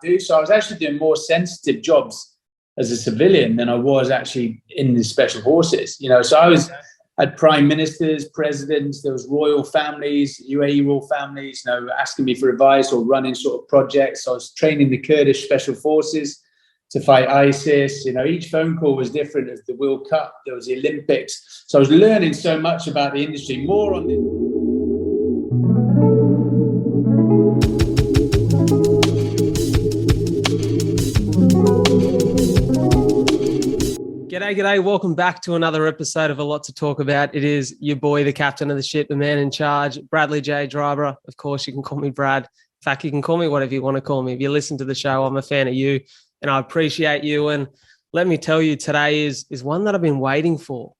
do. So I was actually doing more sensitive jobs as a civilian than I was actually in the special forces. So I had prime ministers, presidents, there was royal families, UAE royal families, asking me for advice or running sort of projects. I was training the Kurdish special forces to fight ISIS. Each phone call was different. There was the World Cup, there was the Olympics. So I was learning so much about the industry, more on the... G'day. Welcome back to another episode of A Lot to Talk About. It is your boy, the captain of the ship, the man in charge, Bradley J. Driver. Of course, you can call me Brad. In fact, you can call me whatever you want to call me. If you listen to the show, I'm a fan of you and I appreciate you. And let me tell you, today is one that I've been waiting for.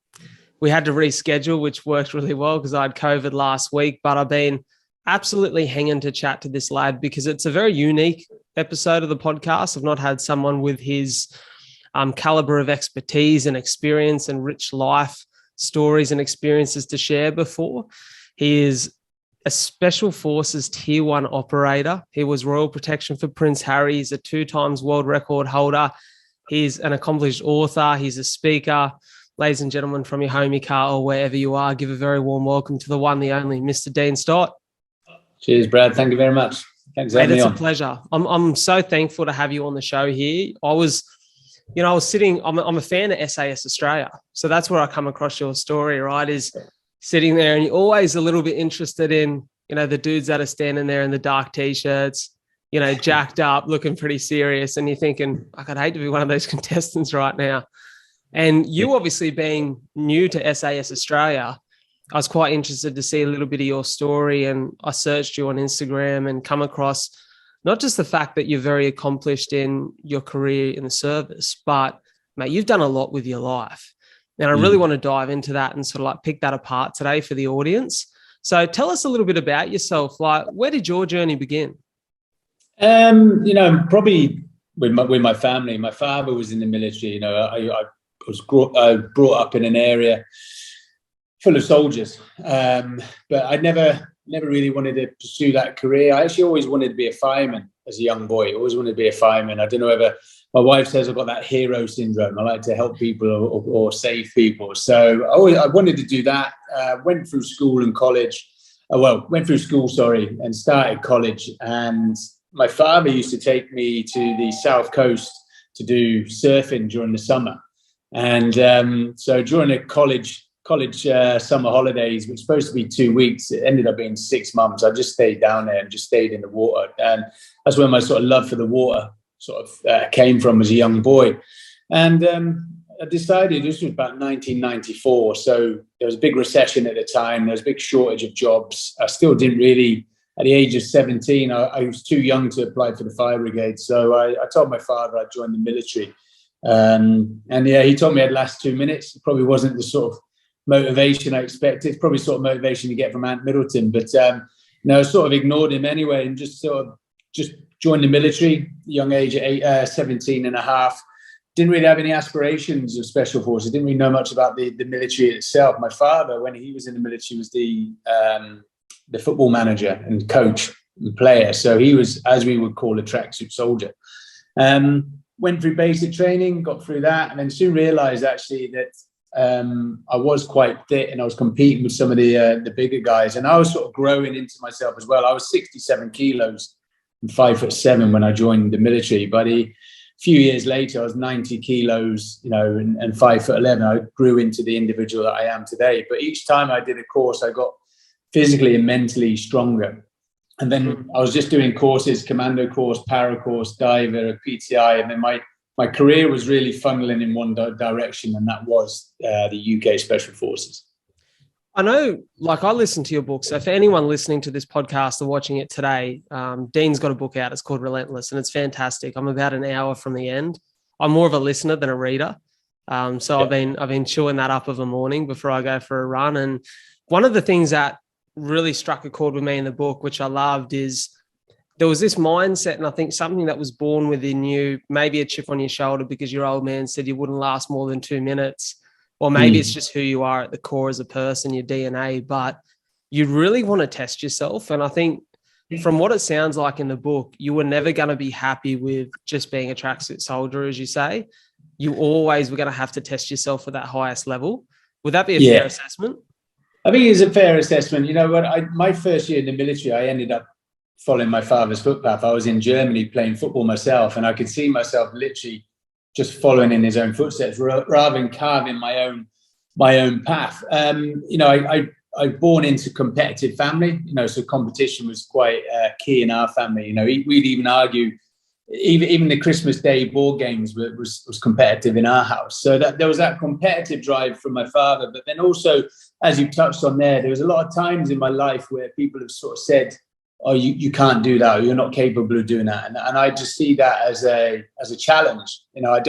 We had to reschedule, which worked really well because I had COVID last week, but I've been absolutely hanging to chat to this lad because it's a very unique episode of the podcast. I've not had someone with his caliber of expertise and experience and rich life stories and experiences to share before. He is a Special Forces Tier 1 operator. He was Royal Protection for Prince Harry. He's a 2-time world record holder. He's an accomplished author. He's a speaker. Ladies and gentlemen, from your home, your car, or wherever you are, give a very warm welcome to the one, the only, Mr. Dean Stott. Cheers, Brad. Thank you very much. Thanks for having me on. It's a pleasure. I'm so thankful to have you on the show here. I was sitting, I'm a fan of SAS Australia. So that's where I come across your story, right? Is sitting there and you're always a little bit interested in, the dudes that are standing there in the dark T-shirts, jacked up, looking pretty serious. And you're thinking, I'd hate to be one of those contestants right now. And you obviously being new to SAS Australia, I was quite interested to see a little bit of your story. And I searched you on Instagram and come across not just the fact that you're very accomplished in your career in the service, but mate, you've done a lot with your life. And I really want to dive into that and sort of like pick that apart today for the audience. So tell us a little bit about yourself. Like, where did your journey begin? Probably with my family. My father was in the military. I was brought up in an area full of soldiers, but I never really wanted to pursue that career. I actually always wanted to be a fireman as a young boy. I always wanted to be a fireman. I don't know whether my wife says I've got that hero syndrome. I like to help people or save people. So I wanted to do that. Went through school and started college. And my father used to take me to the South Coast to do surfing during the summer. And so during the college summer holidays, which was supposed to be 2 weeks, it ended up being 6 months. I just stayed down there and just stayed in the water. And that's where my sort of love for the water sort of came from as a young boy. And I decided, this was about 1994. So there was a big recession at the time. There was a big shortage of jobs. I still didn't really, at the age of 17, I was too young to apply for the fire brigade. So I told my father I'd join the military. He told me I'd last 2 minutes. It probably wasn't the sort of motivation I expected. It's probably sort of motivation you get from Ant Middleton, but I sort of ignored him anyway and just joined the military, young age at 17 and a half. Didn't really have any aspirations of special forces. Didn't really know much about the military itself. My father, when he was in the military, was the football manager and coach and player. So he was, as we would call, a tracksuit soldier. Went through basic training, got through that, and then soon realised actually that I was quite fit and I was competing with some of the bigger guys, and I was sort of growing into myself as well. I was 67 kilos and 5'7" when I joined the military, but a few years later I was 90 kilos, and 5'11". I grew into the individual that I am today. But each time I did a course, I got physically and mentally stronger. And then I was just doing courses, commando course, para course, diver, PTI, and then my career was really funneling in one direction, and that was the UK Special Forces. I know, I listened to your book. So for anyone listening to this podcast or watching it today, Dean's got a book out. It's called Relentless, and it's fantastic. I'm about an hour from the end. I'm more of a listener than a reader. I've been chewing that up of a morning before I go for a run. And one of the things that really struck a chord with me in the book, which I loved, is there was this mindset, and I think something that was born within you, maybe a chip on your shoulder because your old man said you wouldn't last more than 2 minutes, or maybe it's just who you are at the core as a person, your DNA, but you really want to test yourself. And I think from what it sounds like in the book, you were never going to be happy with just being a tracksuit soldier, as you say. You always were going to have to test yourself at that highest level. Would that be a fair assessment? I think it's a fair assessment. You know, my first year in the military, I ended up following my father's footpath. I was in Germany playing football myself, and I could see myself literally just following in his own footsteps rather than carving my own path. You know, I born into competitive family, you know, so competition was quite key in our family. You know, we'd even argue, even the Christmas Day board games was competitive in our house. So that there was that competitive drive from my father. But then also, as you touched on there was a lot of times in my life where people have sort of said, oh, you can't do that, or you're not capable of doing that. And I just see that as a challenge. You know,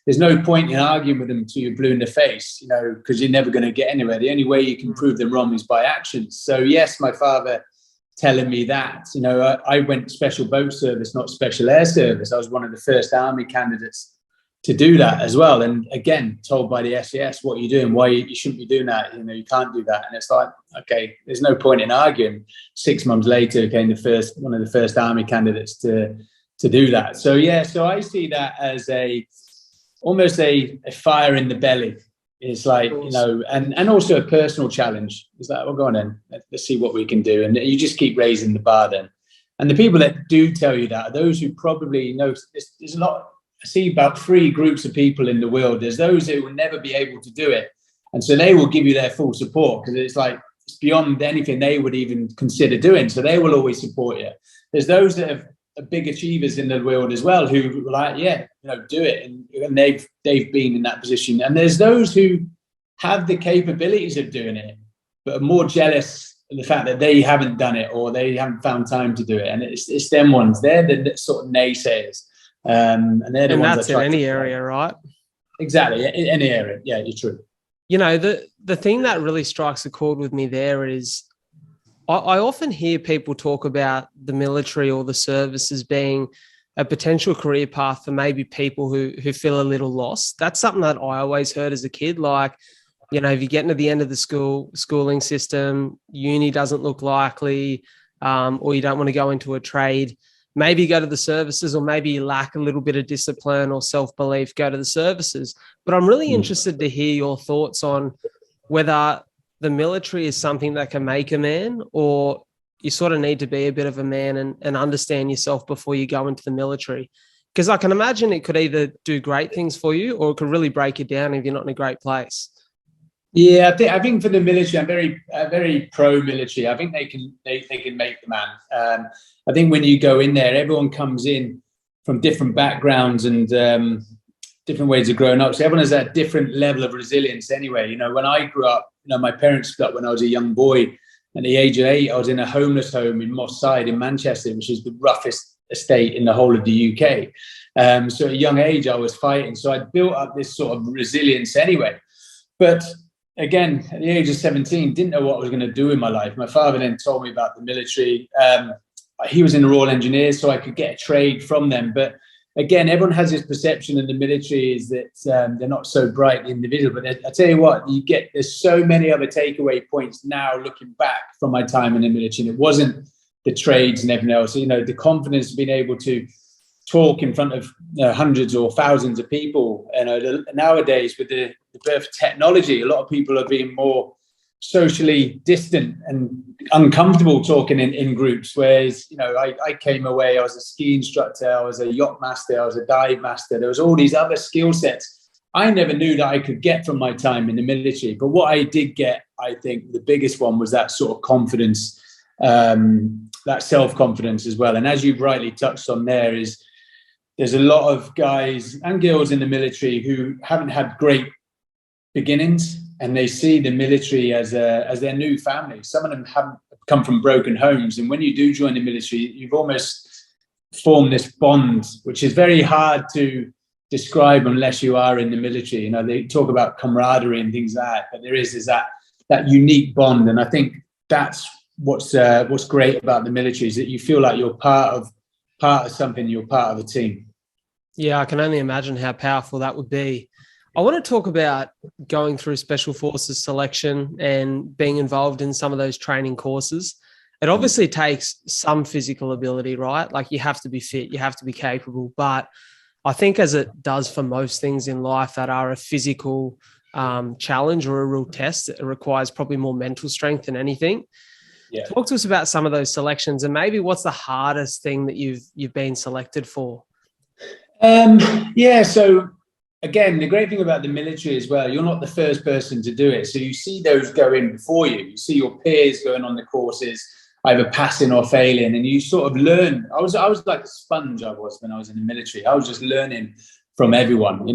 there's no point in arguing with them until you're blue in the face, you know, because you're never going to get anywhere. The only way you can prove them wrong is by actions. So yes, my father telling me that, you know, I went special boat service, not special air service. I was one of the first army candidates to do that as well. And again, told by the SAS, what are you doing? Why you shouldn't be doing that? You know, you can't do that. And it's like, okay, there's no point in arguing. 6 months later, became one of the first army candidates to do that. So yeah, so I see that as almost a fire in the belly. It's like, you know, and also a personal challenge. It's like, well, go on then, let's see what we can do. And you just keep raising the bar then. And the people that do tell you that are those who probably know, there's a lot. I see about 3 groups of people in the world. There's those who will never be able to do it. And so they will give you their full support because it's like, it's beyond anything they would even consider doing. So they will always support you. There's those that are big achievers in the world as well who were like, yeah, you know, do it. And they've been in that position. And there's those who have the capabilities of doing it, but are more jealous of the fact that they haven't done it or they haven't found time to do it. And it's them ones. They're the sort of naysayers. And they're the ones that's in any area, right? Exactly. In any area. Yeah, you're true. You know, the thing that really strikes a chord with me there is I often hear people talk about the military or the service as being a potential career path for maybe people who feel a little lost. That's something that I always heard as a kid. Like, you know, if you're getting to the end of the schooling system, uni doesn't look likely, or you don't want to go into a trade, maybe go to the services, or maybe you lack a little bit of discipline or self-belief, go to the services. But I'm really interested to hear your thoughts on whether the military is something that can make a man, or you sort of need to be a bit of a man and understand yourself before you go into the military. Because I can imagine it could either do great things for you, or it could really break you down if you're not in a great place. Yeah, I think for the military, I'm very pro-military. I think they can make the man. I think when you go in there, everyone comes in from different backgrounds and different ways of growing up. So everyone has that different level of resilience anyway. You know, when I grew up, you know, my parents split up when I was a young boy. At the age of 8, I was in a homeless home in Moss Side in Manchester, which is the roughest estate in the whole of the UK. So at a young age, I was fighting. So I built up this sort of resilience anyway. But again, at the age of 17, didn't know what I was going to do in my life. My father then told me about the military. He was in the Royal Engineers, so I could get a trade from them. But again, everyone has this perception in the military is that they're not so bright individual. But I tell you what, there's so many other takeaway points now looking back from my time in the military. And it wasn't the trades and everything else. You know, the confidence of being able to talk in front of hundreds or thousands of people. And nowadays, with the birth of technology, a lot of people are being more socially distant and uncomfortable talking in groups. Whereas, you know, I came away, I was a ski instructor, I was a yacht master, I was a dive master. There was all these other skill sets I never knew that I could get from my time in the military. But what I did get, I think the biggest one was that sort of confidence, that self-confidence as well. And as you've rightly touched on there's a lot of guys and girls in the military who haven't had great beginnings, and they see the military as their new family. Some of them haven't come from broken homes. And when you do join the military, you've almost formed this bond, which is very hard to describe unless you are in the military. You know, they talk about camaraderie and things like that, but there is that unique bond. And I think that's what's great about the military, is that you feel like you're part of something, you're part of a team. Yeah, I can only imagine how powerful that would be. I want to talk about going through Special Forces selection and being involved in some of those training courses. it obviously takes some physical ability, right? Like you have to be fit, you have to be capable. But I think as it does for most things in life that are a physical challenge or a real test, it requires probably more mental strength than anything. Yeah. Talk to us about some of those selections and maybe what's the hardest thing that you've been selected for? Yeah, so again, the great thing about the military as well, you're not the first person to do it. So you see those go in before you. You see your peers going on the courses, either passing or failing, and you sort of learn. I was like a sponge. I was when I was in the military. I was just learning from everyone.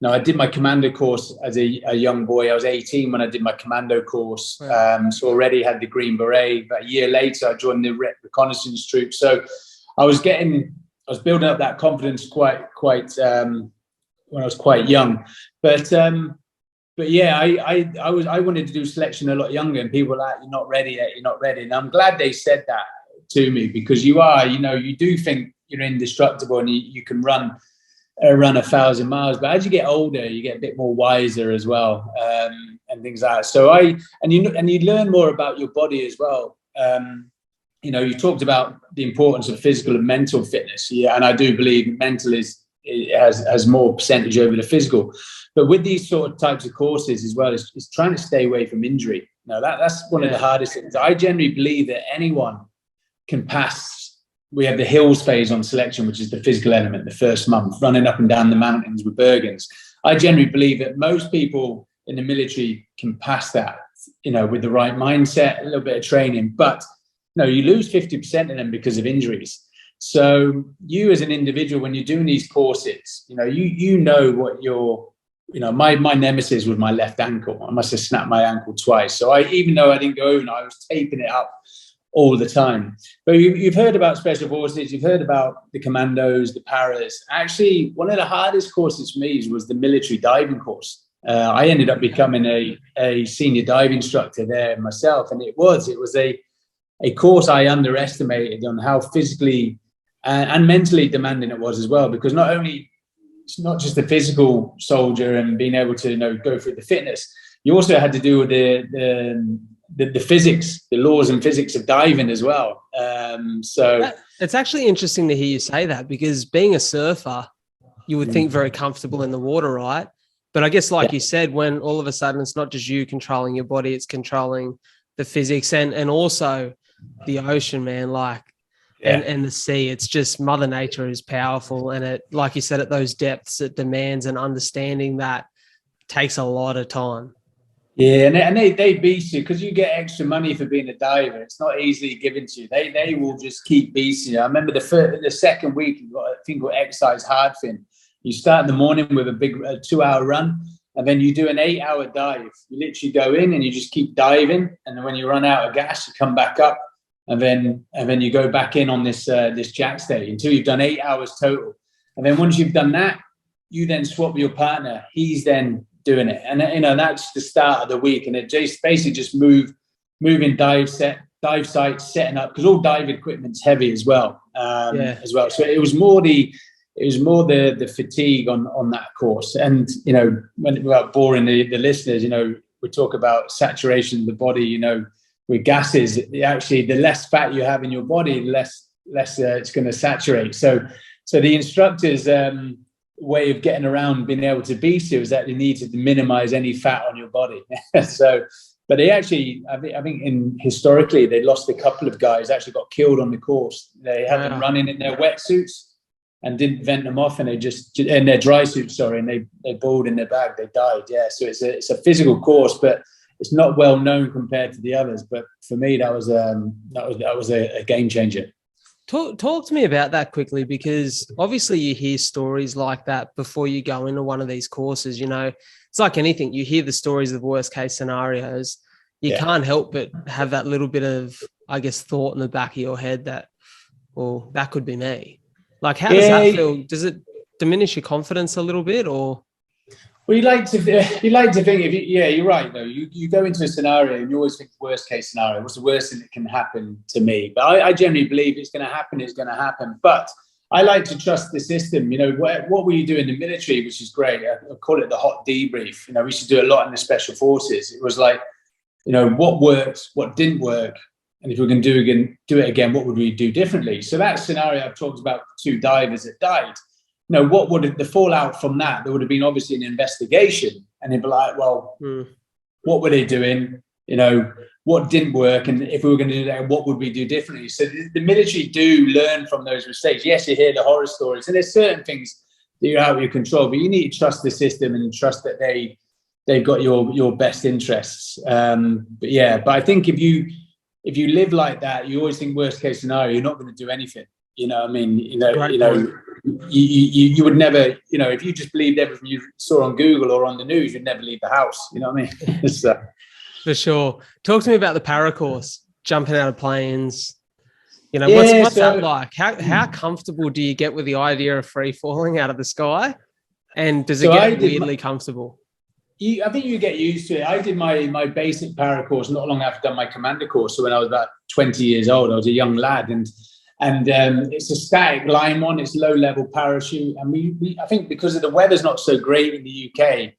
I did my commando course as a young boy. I was 18 when I did my commando course. So already had the Green Beret. But a year later, I joined the reconnaissance troop. So I was building up that confidence quite when I was quite young. But yeah, I wanted to do selection a lot younger, and people were like, "You're not ready yet. You're not ready." And I'm glad they said that to me, because you are. You do think you're indestructible and you can run 1,000 miles, but as you get older, you get a bit more wiser as well, and things like that. So you learn more about your body as well. You talked about the importance of physical and mental fitness, yeah, and I do believe mental has more percentage over the physical. But with these sort of types of courses as well, it's trying to stay away from injury. Now that's one of the hardest things. I generally believe that anyone can pass. We have the hills phase on selection, which is the physical element, the first month, running up and down the mountains with Bergens. I generally believe that most people in the military can pass that, with the right mindset, a little bit of training. But you lose 50% of them because of injuries. So you as an individual, when you're doing these courses, what your, my nemesis was my left ankle. I must have snapped my ankle twice. So even though I didn't go over, I was taping it up all the time. But you've heard about special forces, you've heard about the commandos, the paras. Actually, one of the hardest courses for me was the military diving course. I ended up becoming a senior dive instructor there myself, and it was a course I underestimated on how physically and mentally demanding it was as well, because it's not just the physical soldier and being able to go through the fitness. You also had to do with the physics, the laws and physics of diving as well. It's actually interesting to hear you say that, because being a surfer, you would think very comfortable in the water, right? But I guess, like you said, when all of a sudden it's not just you controlling your body, it's controlling the physics and also the ocean, man, and the sea. It's just Mother Nature is powerful. And it, like you said, at those depths, it demands an understanding that takes a lot of time. Yeah, and they beast you because you get extra money for being a diver. It's not easily given to you. They will just keep beasting you. I remember the second week, you've got a thing called exercise hard fin. You start in the morning with a big 2-hour run, and then you do an 8-hour dive. You literally go in and you just keep diving, and then when you run out of gas, you come back up, and then you go back in on this jack stay until you've done 8 hours total. And then once you've done that, you then swap with your partner. He's then doing it, and that's the start of the week. And it just basically just moving dive sites, setting up, because all dive equipment's heavy as well. So it was more the fatigue on that course. And without boring the listeners, we talk about saturation of the body. With gases, actually, the less fat you have in your body, the less it's going to saturate. So the instructors way of getting around being able to beast you is that you need to minimize any fat on your body. But they actually, I think historically, they lost a couple of guys, actually got killed on the course. They had them running in their wetsuits and didn't vent them off, and they just in their dry suits, and they boiled in their bag. They died. Yeah, so it's a physical course, but it's not well known compared to the others. But for me, that was a game changer. Talk to me about that quickly, because obviously you hear stories like that before you go into one of these courses. It's like anything. You hear the stories of worst case scenarios. You can't help but have that little bit of, I guess, thought in the back of your head that, well, that could be me. Like, how does that feel? Does it diminish your confidence a little bit, or? Well, you like to think you're right though. You go into a scenario and you always think worst case scenario. What's the worst thing that can happen to me? But I generally believe it's going to happen. But I like to trust the system. What we do in the military, which is great. I call it the hot debrief. We used to do a lot in the special forces. It was like, what worked, what didn't work, And if we can do it again, what would we do differently? So that scenario I've talked about, 2 divers that died. What would the fallout from that? There would have been obviously an investigation, and they'd be like, well, what were they doing? What didn't work? And if we were going to do that, what would we do differently? So the military do learn from those mistakes. Yes, you hear the horror stories, and there's certain things that you're out of your control, but you need to trust the system and trust that they've got your best interests. But I think if you live like that, you always think worst case scenario, you're not going to do anything. You would never, if you just believed everything you saw on Google or on the news, you'd never leave the house. You know what I mean? For sure. Talk to me about the paracourse, jumping out of planes. What's that like? How comfortable do you get with the idea of free falling out of the sky? And does it get weirdly comfortable? I think you get used to it. I did my basic para course not long after I'd done my commander course. So when I was about 20 years old, I was a young lad, and it's a static line one. It's low level parachute, and we I think because of the weather's not so great in the UK,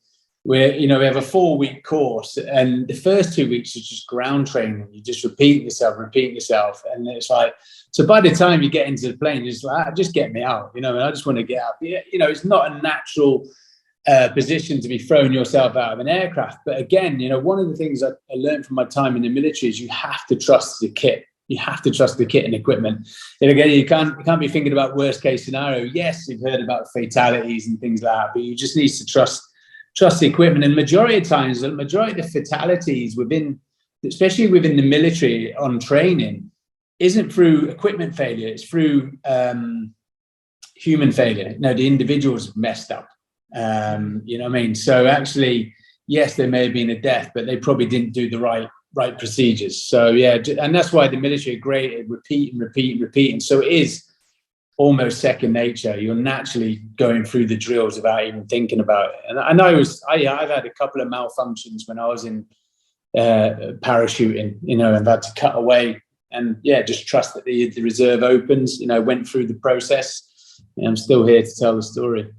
we have a 4-week course, and the first 2 weeks is just ground training. You just repeat yourself, and it's like, so by the time you get into the plane, you're just like, just get me out, and I just want to get out. It's not a natural position to be throwing yourself out of an aircraft. But again, one of the things I learned from my time in the military is you have to trust the kit. You have to trust the kit and equipment. And again, you can't be thinking about worst case scenario. Yes, you've heard about fatalities and things like that, but you just need to trust the equipment. And majority of the fatalities especially within the military on training, isn't through equipment failure. It's through human failure. The individuals messed up. You know what I mean? So actually, yes, there may have been a death, but they probably didn't do the right procedures. So yeah, and that's why the military are great at repeat. And so it is almost second nature. You're naturally going through the drills without even thinking about it. And I've had a couple of malfunctions when I was in parachuting, I've had to cut away, and just trust that the reserve opens. Went through the process, and I'm still here to tell the story.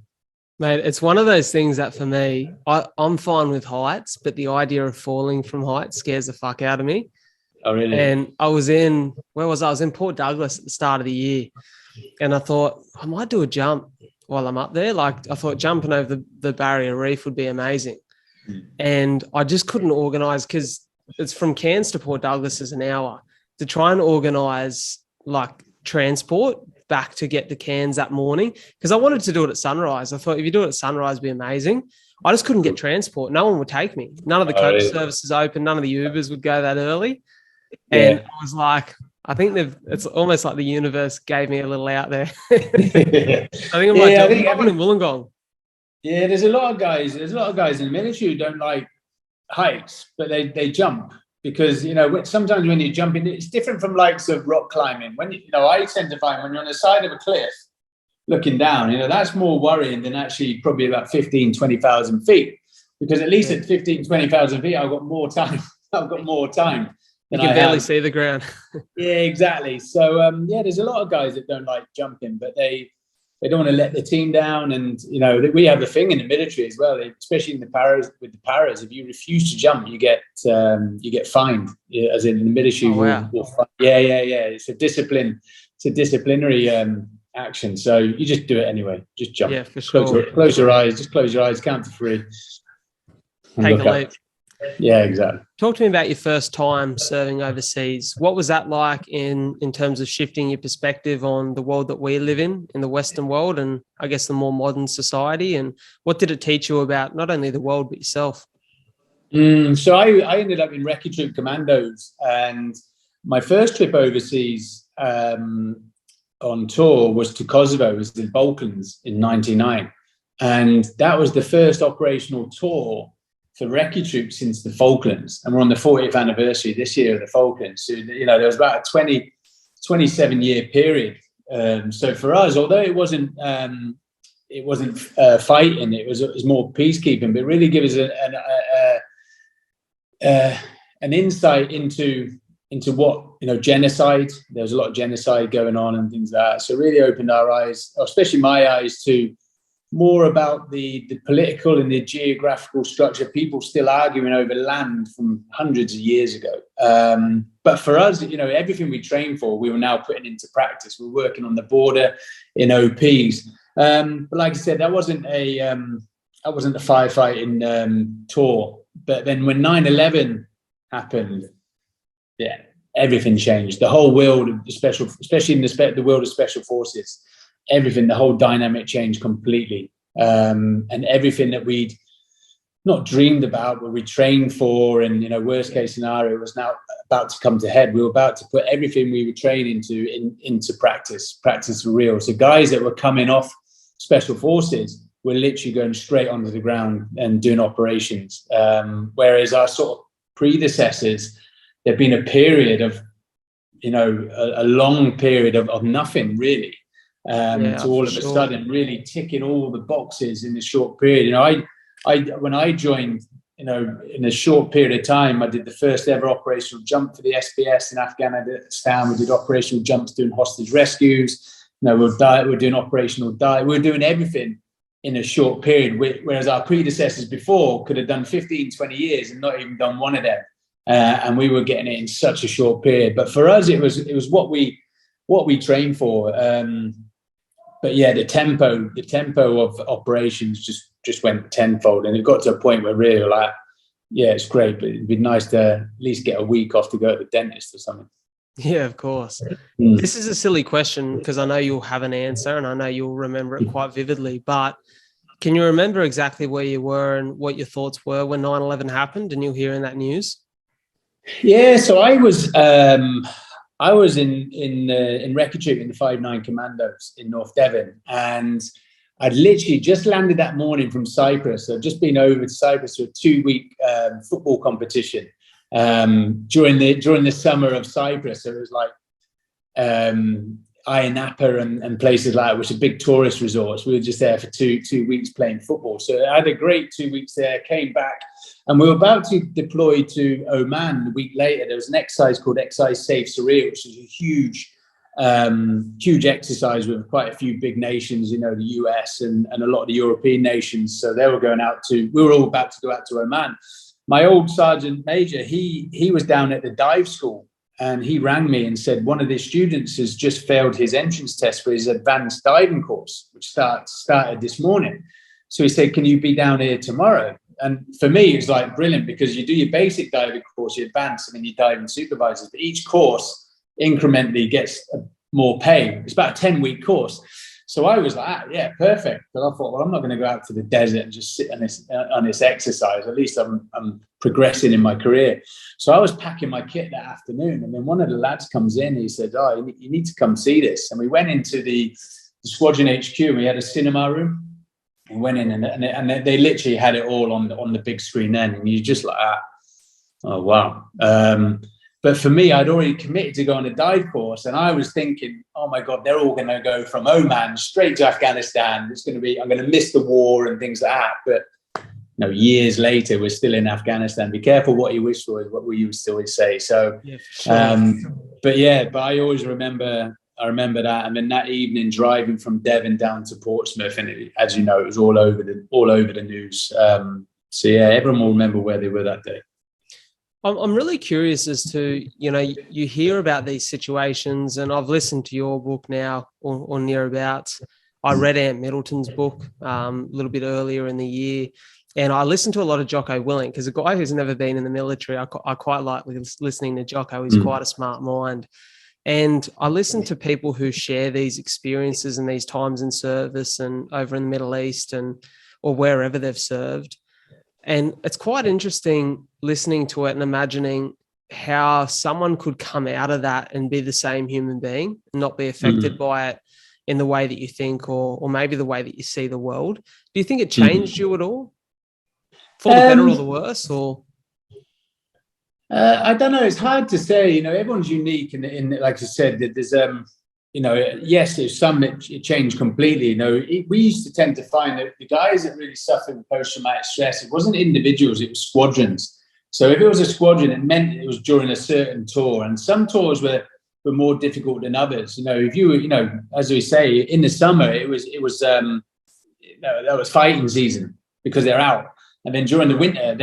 Mate, it's one of those things that for me, I'm fine with heights, but the idea of falling from heights scares the fuck out of me. Oh, really? And I was in Port Douglas at the start of the year, and I thought I might do a jump while I'm up there. Like, I thought jumping over the barrier reef would be amazing. And I just couldn't organise, because it's from Cairns to Port Douglas is an hour, to try and organise like transport back to get to Cairns that morning, because I wanted to do it at sunrise. I thought if you do it at sunrise, it'd be amazing. I just couldn't get transport. No one would take me. None of the coach services open. None of the Ubers would go that early. And I was like, I think it's almost like the universe gave me a little out there. I think I might do it in Wollongong. Yeah, there's a lot of guys in the military who don't like heights, but they jump. Because, sometimes when you're jumping, it's different from likes of rock climbing. When, I tend to find when you're on the side of a cliff looking down, that's more worrying than actually probably about 15, 20,000 feet. Because at least at 15, 20,000 feet, I've got more time. You can barely see the ground. Yeah, exactly. So, there's a lot of guys that don't like jumping, but they don't want to let the team down. And, we have a thing in the military as well, especially in the paras. With the paras, if you refuse to jump, you get fined. As in the military, it's a discipline. It's a disciplinary action. So you just do it anyway. Just jump. Yeah, for sure. Close your eyes. Just close your eyes. Count to 3. Take a leap. Yeah, exactly. Talk to me about your first time serving overseas. What was that like in terms of shifting your perspective on the world that we live in the Western world, and I guess the more modern society? And what did it teach you about not only the world, but yourself? So I ended up in Recce Troop Commandos, and my first trip overseas on tour was to Kosovo. It was the Balkans in 99. And that was the first operational tour for Recce Troop since the Falklands, and we're on the 40th anniversary this year of the Falklands. So, there was about a 27-year period. So for us, although it wasn't fighting, it was more peacekeeping, but it really gives us an insight into what, genocide. There was a lot of genocide going on and things like that. So it really opened our eyes, especially my eyes, to more about the political and the geographical structure. People still arguing over land from hundreds of years ago. But for us, everything we train for, we were now putting into practice. We're working on the border in OPs. But like I said, that wasn't a firefighting tour. But then when 9/11 happened, yeah, everything changed. The whole world of especially in the world of special forces, everything, the whole dynamic changed completely. And everything that we'd not dreamed about, but we trained for, and worst case scenario was now about to come to head. We were about to put everything we were training into practice for real. So guys that were coming off special forces were literally going straight onto the ground and doing operations. Whereas our sort of predecessors, there'd been a period of, a long period of nothing really. To all of a sudden really ticking all the boxes in a short period. When I joined, in a short period of time, I did the first ever operational jump for the SBS in Afghanistan. We did operational jumps doing hostage rescues. We're doing operational dive. We're doing everything in a short period, whereas our predecessors before could have done 15, 20 years and not even done one of them. And we were getting it in such a short period. But for us, it was what we trained for. But yeah, the tempo of operations just went tenfold, and it got to a point where really like, yeah, it's great, but it'd be nice to at least get a week off to go to the dentist or something. Yeah, of course. This is a silly question because I know you'll have an answer and I know you'll remember it quite vividly, but can you remember exactly where you were and what your thoughts were when 9/11 happened and you were hearing that news? Yeah, so I was in Wreckage in the 5-9 Commandos in North Devon, and I'd literally just landed that morning from Cyprus. I'd just been over to Cyprus for a 2-week football competition during the summer of Cyprus. So it was like Ayia Napa and places like that, which are big tourist resorts. We were just there for two weeks playing football. So I had a great 2 weeks there, came back, and we were about to deploy to Oman. A week later, there was an exercise called Exercise Safe Syria, which is a huge exercise with quite a few big nations, the US and a lot of the European nations. So they were we were all about to go out to Oman. My old sergeant major, he was down at the dive school, and he rang me and said one of his students has just failed his entrance test for his advanced diving course, which started this morning. So he said, can you be down here tomorrow? And for me, it was like brilliant, because you do your basic diving course, you advance, and then you diving supervisors. But each course incrementally gets more pay. It's about a 10-week course. So I was like, yeah, perfect. But I thought, well, I'm not going to go out to the desert and just sit on this exercise. At least I'm progressing in my career. So I was packing my kit that afternoon, and then one of the lads comes in. He said, oh, you need to come see this. And we went into the squadron HQ, and we had a cinema room. And went in, and they literally had it all on the big screen then. And you just like, oh, wow. But for me, I'd already committed to go on a dive course, and I was thinking, oh my God, they're all going to go from Oman straight to Afghanistan. I'm going to miss the war and things like that. But years later, we're still in Afghanistan. Be careful what you wish for, is what we used to always say. So, yeah, sure. But I always remember. I remember that, and then that evening driving from Devon down to Portsmouth, and as you know, it was all over the news. So yeah, everyone will remember where they were that day. I'm really curious as to, you hear about these situations, and I've listened to your book now or nearabouts. I read Ant Middleton's book a little bit earlier in the year, and I listened to a lot of Jocko Willink, because a guy who's never been in the military, I quite like listening to Jocko. He's quite a smart mind. And I listen to people who share these experiences and these times in service and over in the Middle East or wherever they've served. And it's quite interesting listening to it and imagining how someone could come out of that and be the same human being and not be affected by it in the way that you think, or maybe the way that you see the world. Do you think it changed you at all? For the better or the worse, or? I don't know. It's hard to say. Everyone's unique, and like I said, there's yes, there's some that changed completely. We used to tend to find that the guys that really suffered with post-traumatic stress, it wasn't individuals, it was squadrons. So if it was a squadron, it meant it was during a certain tour, and some tours were more difficult than others. If you were, as we say, in the summer, it was that was fighting season because they're out. And then during the winter,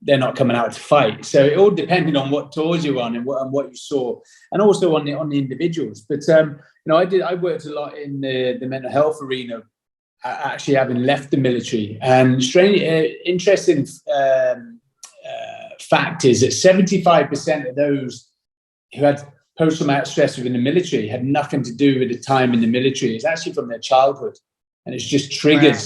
they're not coming out to fight. So it all depended on what tours you're on and what you saw, and also on the individuals. But I worked a lot in the mental health arena, actually having left the military. And interesting fact is that 75% of those who had post-traumatic stress within the military had nothing to do with the time in the military. It's actually from their childhood, and it's just triggered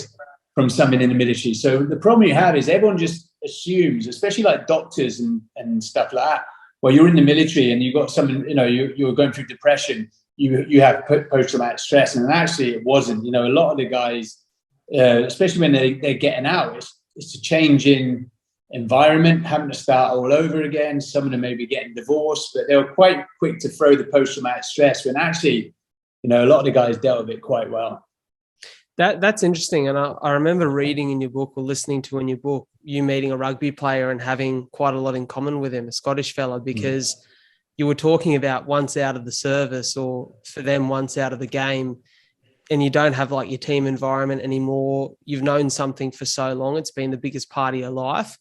from something in the military. So the problem you have is everyone just assumes, especially like doctors and stuff like that, well, you're in the military and you've got something, you're going through depression, you have post-traumatic stress. And actually it wasn't. A lot of the guys, especially when they're getting out, it's a change in environment, having to start all over again. Some of them may be getting divorced, but they were quite quick to throw the post-traumatic stress, when actually, a lot of the guys dealt with it quite well. That's interesting. And I remember reading in your book, or listening to in your book, you meeting a rugby player and having quite a lot in common with him, a Scottish fella, because you were talking about once out of the service, or for them, once out of the game, and you don't have like your team environment anymore. You've known something for so long. It's been the biggest part of your life.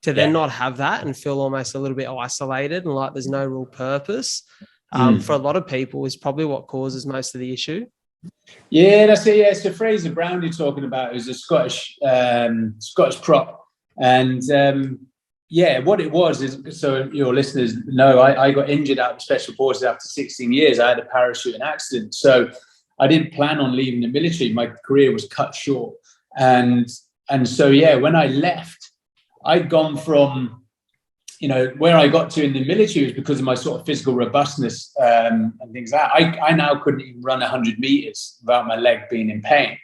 To then not have that and feel almost a little bit isolated and like there's no real purpose, for a lot of people, is probably what causes most of the issue. Yeah, that's it. Yeah, it's the Fraser Brown you're talking about, who's a Scottish prop. And what it was is, so your listeners know, I got injured out of Special Forces after 16 years. I had a parachuting accident. So I didn't plan on leaving the military. My career was cut short. And so, when I left, I'd gone from, where I got to in the military was because of my sort of physical robustness and things like that. I now couldn't even run 100 meters without my leg being in pain.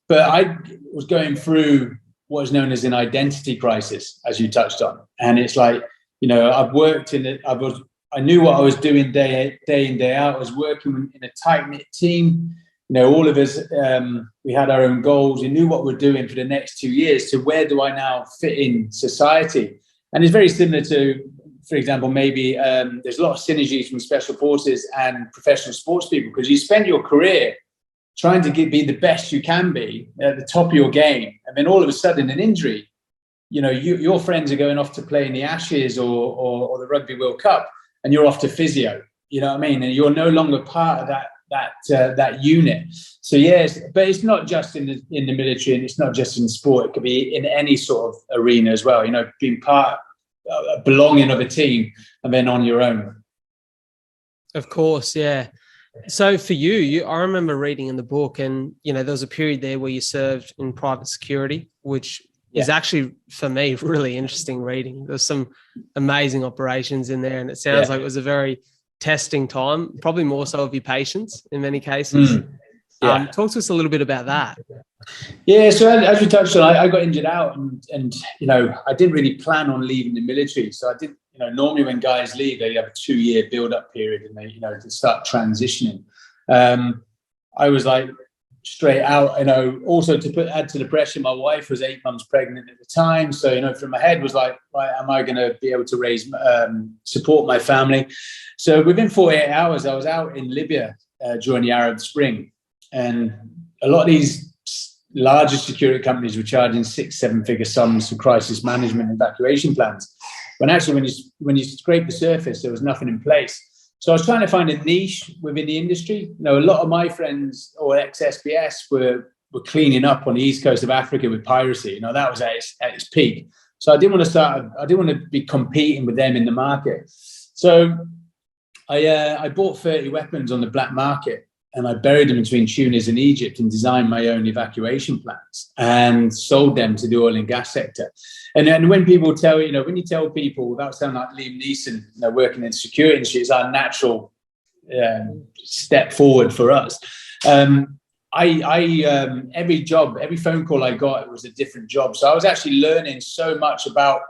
But I was going through what is known as an identity crisis, as you touched on. And it's like, I've worked in it. I knew what I was doing day in, day out. I was working in a tight-knit team. All of us, we had our own goals. We knew what we're doing for the next 2 years. So where do I now fit in society? And it's very similar to, for example, maybe there's a lot of synergies from Special Forces and professional sports people, because you spend your career trying to be the best you can be at the top of your game. And then all of a sudden an injury, your friends are going off to play in the Ashes or the Rugby World Cup, and you're off to physio, you know what I mean? And you're no longer part of that unit. So yes, but it's not just in the military, and it's not just in sport. It could be in any sort of arena as well. Being part, belonging of a team, and then on your own. Of course, yeah. So for you, I remember reading in the book, and there was a period there where you served in private security, which is actually, for me, really interesting reading. There's some amazing operations in there, and it sounds like it was a very testing time, probably more so of your patience in many cases. Talk to us a little bit about that. Yeah, so as you touched on, I got injured out, and I didn't really plan on leaving the military. So I didn't, normally when guys leave, they have a 2-year build-up period, and they, to start transitioning. I was like straight out, also to add to the pressure, my wife was 8 months pregnant at the time. So, from my head was like, right, am I going to be able to support my family? So within 48 hours, I was out in Libya during the Arab Spring. And a lot of these larger security companies were charging 6-7-figure sums for crisis management and evacuation plans, when actually when you scrape the surface, there was nothing in place. So I was trying to find a niche within the industry. A lot of my friends or ex-SBS were cleaning up on the east coast of Africa with piracy. That was at its peak. So I didn't want to be competing with them in the market. So I bought 30 weapons on the black market, and I buried them between Tunis and Egypt, and designed my own evacuation plans and sold them to the oil and gas sector. And then when people tell when you tell people, without sounding like Liam Neeson, working in the security industry is our natural step forward for us. Every phone call I got, it was a different job. So I was actually learning so much about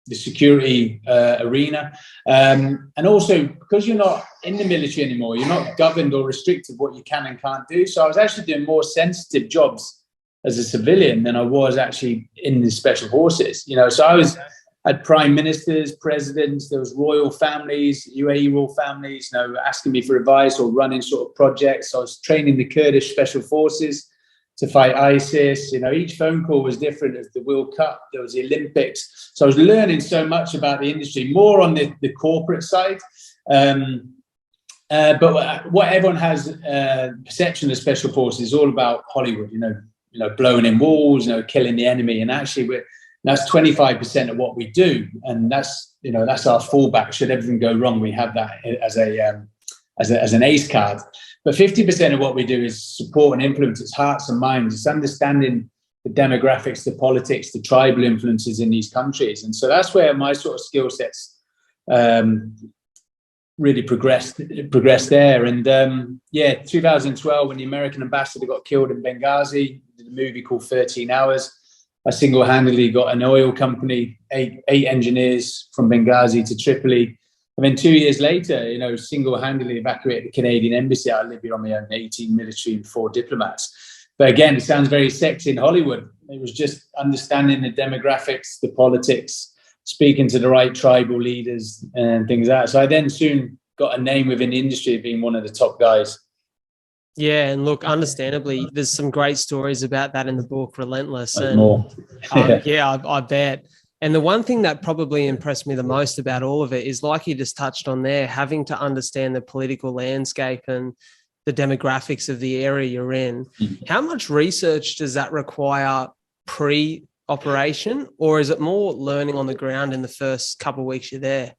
the security arena. And also, because you're not in the military anymore, you're not governed or restricted what you can and can't do. So I was actually doing more sensitive jobs as a civilian than I was actually in the Special Forces. So I had prime ministers, presidents, there was royal families, UAE royal families, asking me for advice or running sort of projects. So I was training the Kurdish Special Forces to fight ISIS. Each phone call was different. As the World Cup, there was the Olympics. So I was learning so much about the industry, more on the corporate side. But what everyone has perception of special forces is all about Hollywood, blowing in walls, killing the enemy. And actually, that's 25% of what we do, and that's our fallback. Should everything go wrong, we have that as an ace card. But 50% of what we do is support and influence its hearts and minds. It's understanding the demographics, the politics, the tribal influences in these countries. And so that's where my sort of skill sets really progressed there. And 2012, when the American ambassador got killed in Benghazi, did a movie called 13 Hours. I single-handedly got an oil company, eight engineers from Benghazi to Tripoli. And then 2 years later, single-handedly evacuated the Canadian embassy out of Libya on my own, 18 military and 4 diplomats. But again, it sounds very sexy in Hollywood. It was just understanding the demographics, the politics, speaking to the right tribal leaders and things like that. So I then soon got a name within the industry of being one of the top guys. Yeah, and look, understandably, there's some great stories about that in the book, Relentless. And more. I bet. And the one thing that probably impressed me the most about all of it is, like you just touched on there, having to understand the political landscape and the demographics of the area you're in. Mm-hmm. How much research does that require pre-operation, or is it more learning on the ground in the first couple of weeks you're there?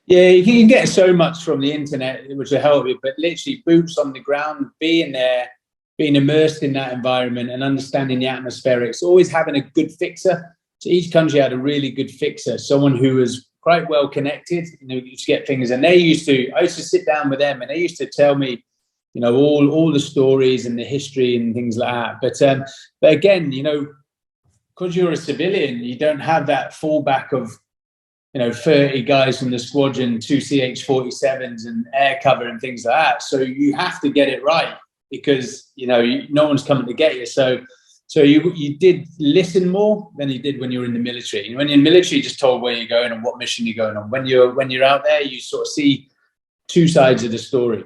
Yeah, you can get so much from the internet, which will help you, but literally boots on the ground, being there, being immersed in that environment and understanding the atmospherics, always having a good fixer. So each country had a really good fixer, someone who was quite well connected, to get things. And I used to sit down with them and they used to tell me, all the stories and the history and things like that. But again, because you're a civilian, you don't have that fallback of, 30 guys from the squadron, 2 CH-47s and air cover and things like that. So you have to get it right because, no one's coming to get you. So you did listen more than you did when you were in the military. When you're in the military, you're just told where you're going and what mission you're going on. When you're out there, you sort of see two sides of the story.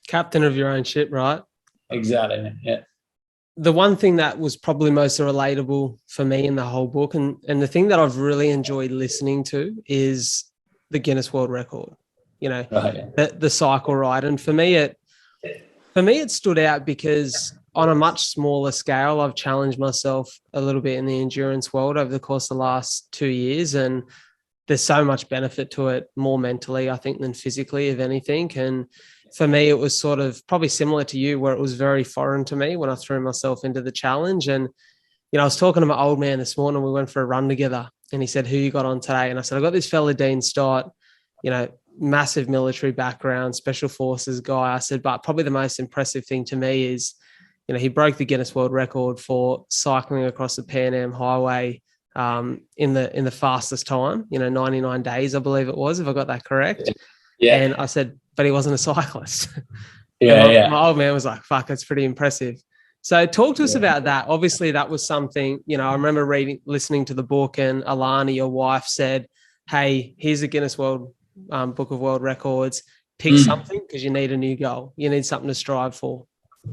Captain of your own ship, right? Exactly, yeah. The one thing that was probably most relatable for me in the whole book, and the thing that I've really enjoyed listening to, is the Guinness World Record. The cycle ride, and for me it stood out because on a much smaller scale, I've challenged myself a little bit in the endurance world over the course of the last 2 years, and there's so much benefit to it, more mentally, I think, than physically, if anything. And for me, it was sort of probably similar to you, where it was very foreign to me when I threw myself into the challenge. And, I was talking to my old man this morning. We went for a run together and he said, "Who you got on today?" And I said, "I got this fella, Dean Stott, massive military background, special forces guy." I said, "But probably the most impressive thing to me is, he broke the Guinness World Record for cycling across the Pan Am Highway in the fastest time, 99 days, I believe it was, if I got that correct." Yeah. And I said, "But he wasn't a cyclist." My old man was like, "Fuck, that's pretty impressive." So talk to us about that. Obviously, that was something, I remember listening to the book, and Alana, your wife, said, "Hey, here's the Guinness World Book of World Records. Pick something because you need a new goal. You need something to strive for."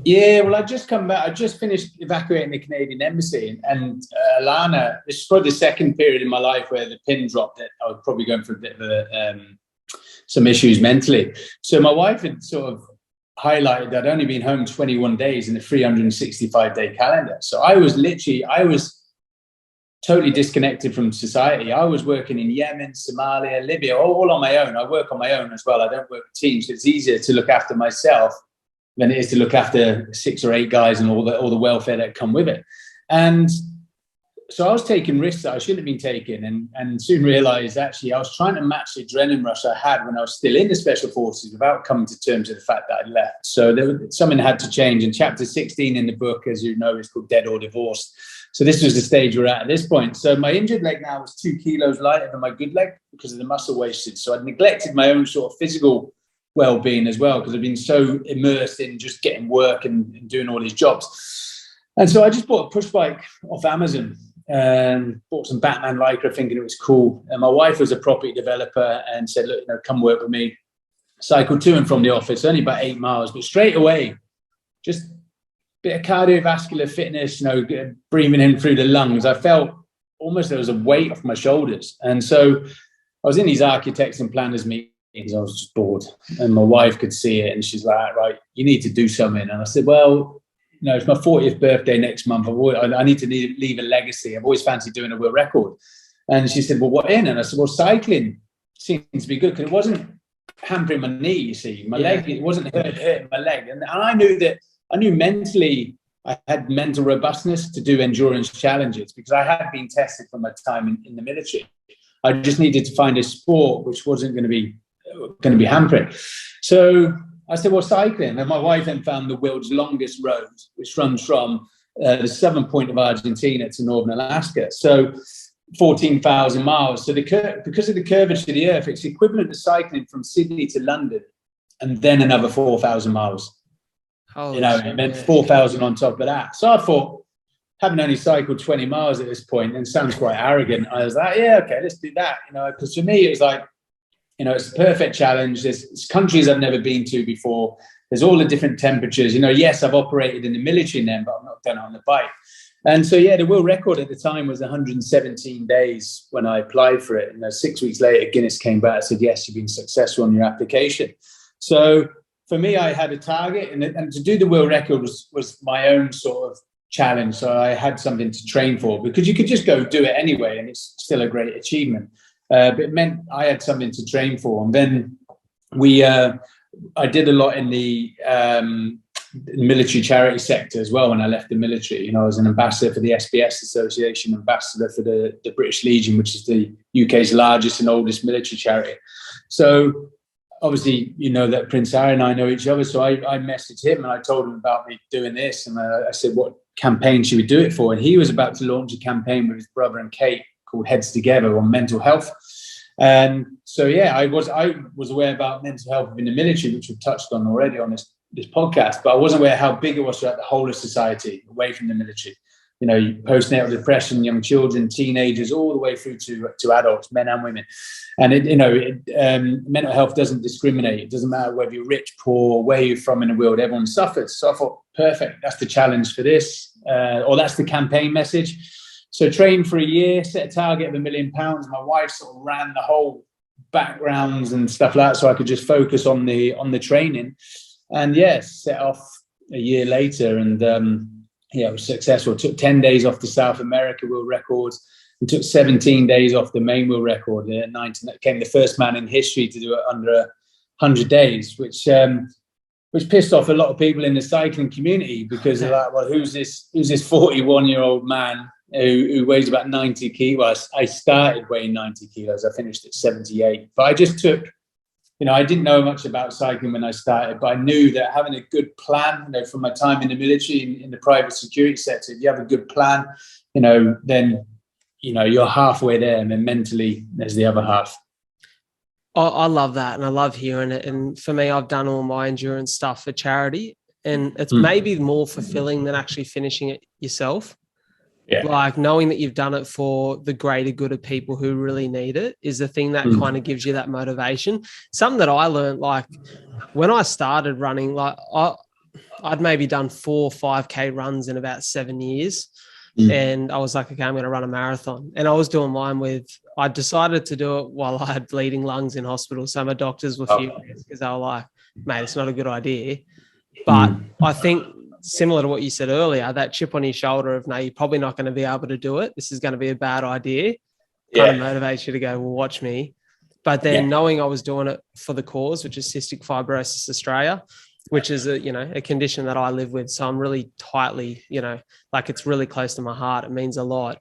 Yeah, well, I just come back. I just finished evacuating the Canadian embassy, and Alana, this is probably the second period in my life where the pin dropped. That I was probably going for a bit of some issues mentally. So my wife had sort of highlighted that I'd only been home 21 days in a 365-day calendar. So I was totally disconnected from society. I was working in Yemen, Somalia, Libya, all on my own. I work on my own as well. I don't work with teams. It's easier to look after myself than it is to look after 6 or 8 guys and all the welfare that come with it. And so I was taking risks that I shouldn't have been taking, and soon realized actually I was trying to match the adrenaline rush I had when I was still in the Special Forces without coming to terms with the fact that I'd left. So something had to change. And chapter 16 in the book, as you know, is called Dead or Divorced. So this was the stage we're at this point. So my injured leg now was 2 kilos lighter than my good leg because of the muscle wastage. So I'd neglected my own sort of physical well-being as well because I've been so immersed in just getting work and doing all these jobs. And so I just bought a push bike off Amazon and bought some Batman Lycra thinking it was cool. And my wife was a property developer and said, "Look, come work with me." Cycled to and from the office, only about 8 miles, but straight away, just bit of cardiovascular fitness, breathing in through the lungs. I felt almost there was a weight off my shoulders. And so I was in these architects and planners meetings. I was just bored, and my wife could see it, and she's like, right, you need to do something. And I said, well, it's my 40th birthday next month. I need to leave a legacy. I've always fancied doing a world record. And she said, well, what in? And I said, well, cycling seems to be good, because it wasn't hampering my knee, you see. My leg, it wasn't hurting my leg. And I knew mentally I had mental robustness to do endurance challenges, because I had been tested from my time in the military. I just needed to find a sport which wasn't going to be hampering. So I said, well, cycling. And my wife then found the world's longest road, which runs from the southern point of Argentina to northern Alaska. So 14,000 miles. So because of the curvature of the earth, it's equivalent to cycling from Sydney to London, and then another 4,000 miles. And then 4,000 on top of that. So I thought, having only cycled 20 miles at this point, and sounds quite arrogant, I was like, yeah, okay, let's do that. Because for me, it was like, it's a perfect challenge. There's countries I've never been to before. There's all the different temperatures. Yes, I've operated in the military then, but I've not done it on the bike. And so, the world record at the time was 117 days when I applied for it. 6 weeks later, Guinness came back and said, yes, you've been successful on your application. So for me, I had a target, and to do the world record was my own sort of challenge. So I had something to train for, because you could just go do it anyway, and it's still a great achievement. But it meant I had something to train for. And then I did a lot in the military charity sector as well when I left the military. I was an ambassador for the SBS Association, ambassador for the British Legion, which is the UK's largest and oldest military charity. So obviously, that Prince Harry and I know each other. So I messaged him and I told him about me doing this. And I said, what campaign should we do it for? And he was about to launch a campaign with his brother and Kate called Heads Together on mental health. And so, I was aware about mental health in the military, which we've touched on already on this podcast, but I wasn't aware how big it was throughout the whole of society away from the military. Postnatal depression, young children, teenagers, all the way through to adults, men and women. And mental health doesn't discriminate. It doesn't matter whether you're rich, poor, where you're from in the world. Everyone suffers. So I thought, perfect. That's the challenge for this, or that's the campaign message. So trained for a year, set a target of £1 million. My wife sort of ran the whole backgrounds and stuff like that, so I could just focus on the training. And set off a year later, and it was successful. It took 10 days off the South America world records, and took 17 days off the main world record. 19, became the first man in history to do it under 100 days, which pissed off a lot of people in the cycling community, because they're like, well, who's this 41-year-old man who weighs about 90 kilos? Well, I started weighing 90 kilos. I finished at 78. But I just took, I didn't know much about cycling when I started, but I knew that having a good plan, from my time in the military, in the private security sector, if you have a good plan, then, you're halfway there, and then mentally there's the other half. I love that, and I love hearing it. And for me, I've done all my endurance stuff for charity, and it's maybe more fulfilling than actually finishing it yourself. Yeah. Like knowing that you've done it for the greater good of people who really need it is the thing that kind of gives you that motivation. Something that I learned, like when I started running, like I'd maybe done 4 or 5K runs in about 7 years. And I was like, okay, I'm going to run a marathon. And I was doing mine I decided to do it while I had bleeding lungs in hospital. So my doctors were furious because they were like, mate, it's not a good idea. But I think, similar to what you said earlier, that chip on your shoulder of, no, you're probably not going to be able to do it. This is going to be a bad idea. Kind of motivates you to go, well, watch me. But then knowing I was doing it for the cause, which is Cystic Fibrosis Australia, which is a condition that I live with. So I'm really tightly, like it's really close to my heart. It means a lot.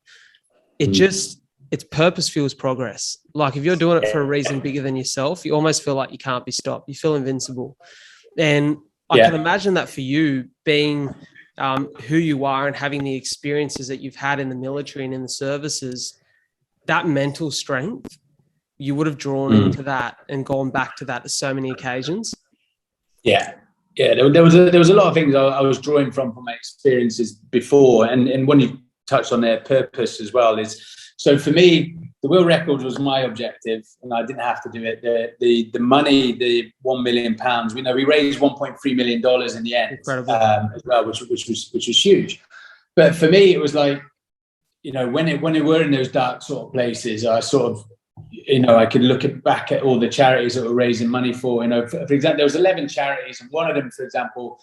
It's purpose fuels progress. Like if you're doing it for a reason bigger than yourself, you almost feel like you can't be stopped. You feel invincible. And I can imagine that for you being who you are and having the experiences that you've had in the military and in the services, that mental strength, you would have drawn into that and gone back to that on so many occasions. Yeah, there was a lot of things I was drawing from my experiences before, and when you touched on their purpose as well, is so for me the world record was my objective, and I didn't have to do it. The money, the £1 million, we raised $1.3 million in the end, as well, which was huge. But for me, it was like, when we were in those dark sort of places, I sort of, I could look back at all the charities that were raising money for. For example, there was 11 charities, and one of them, for example,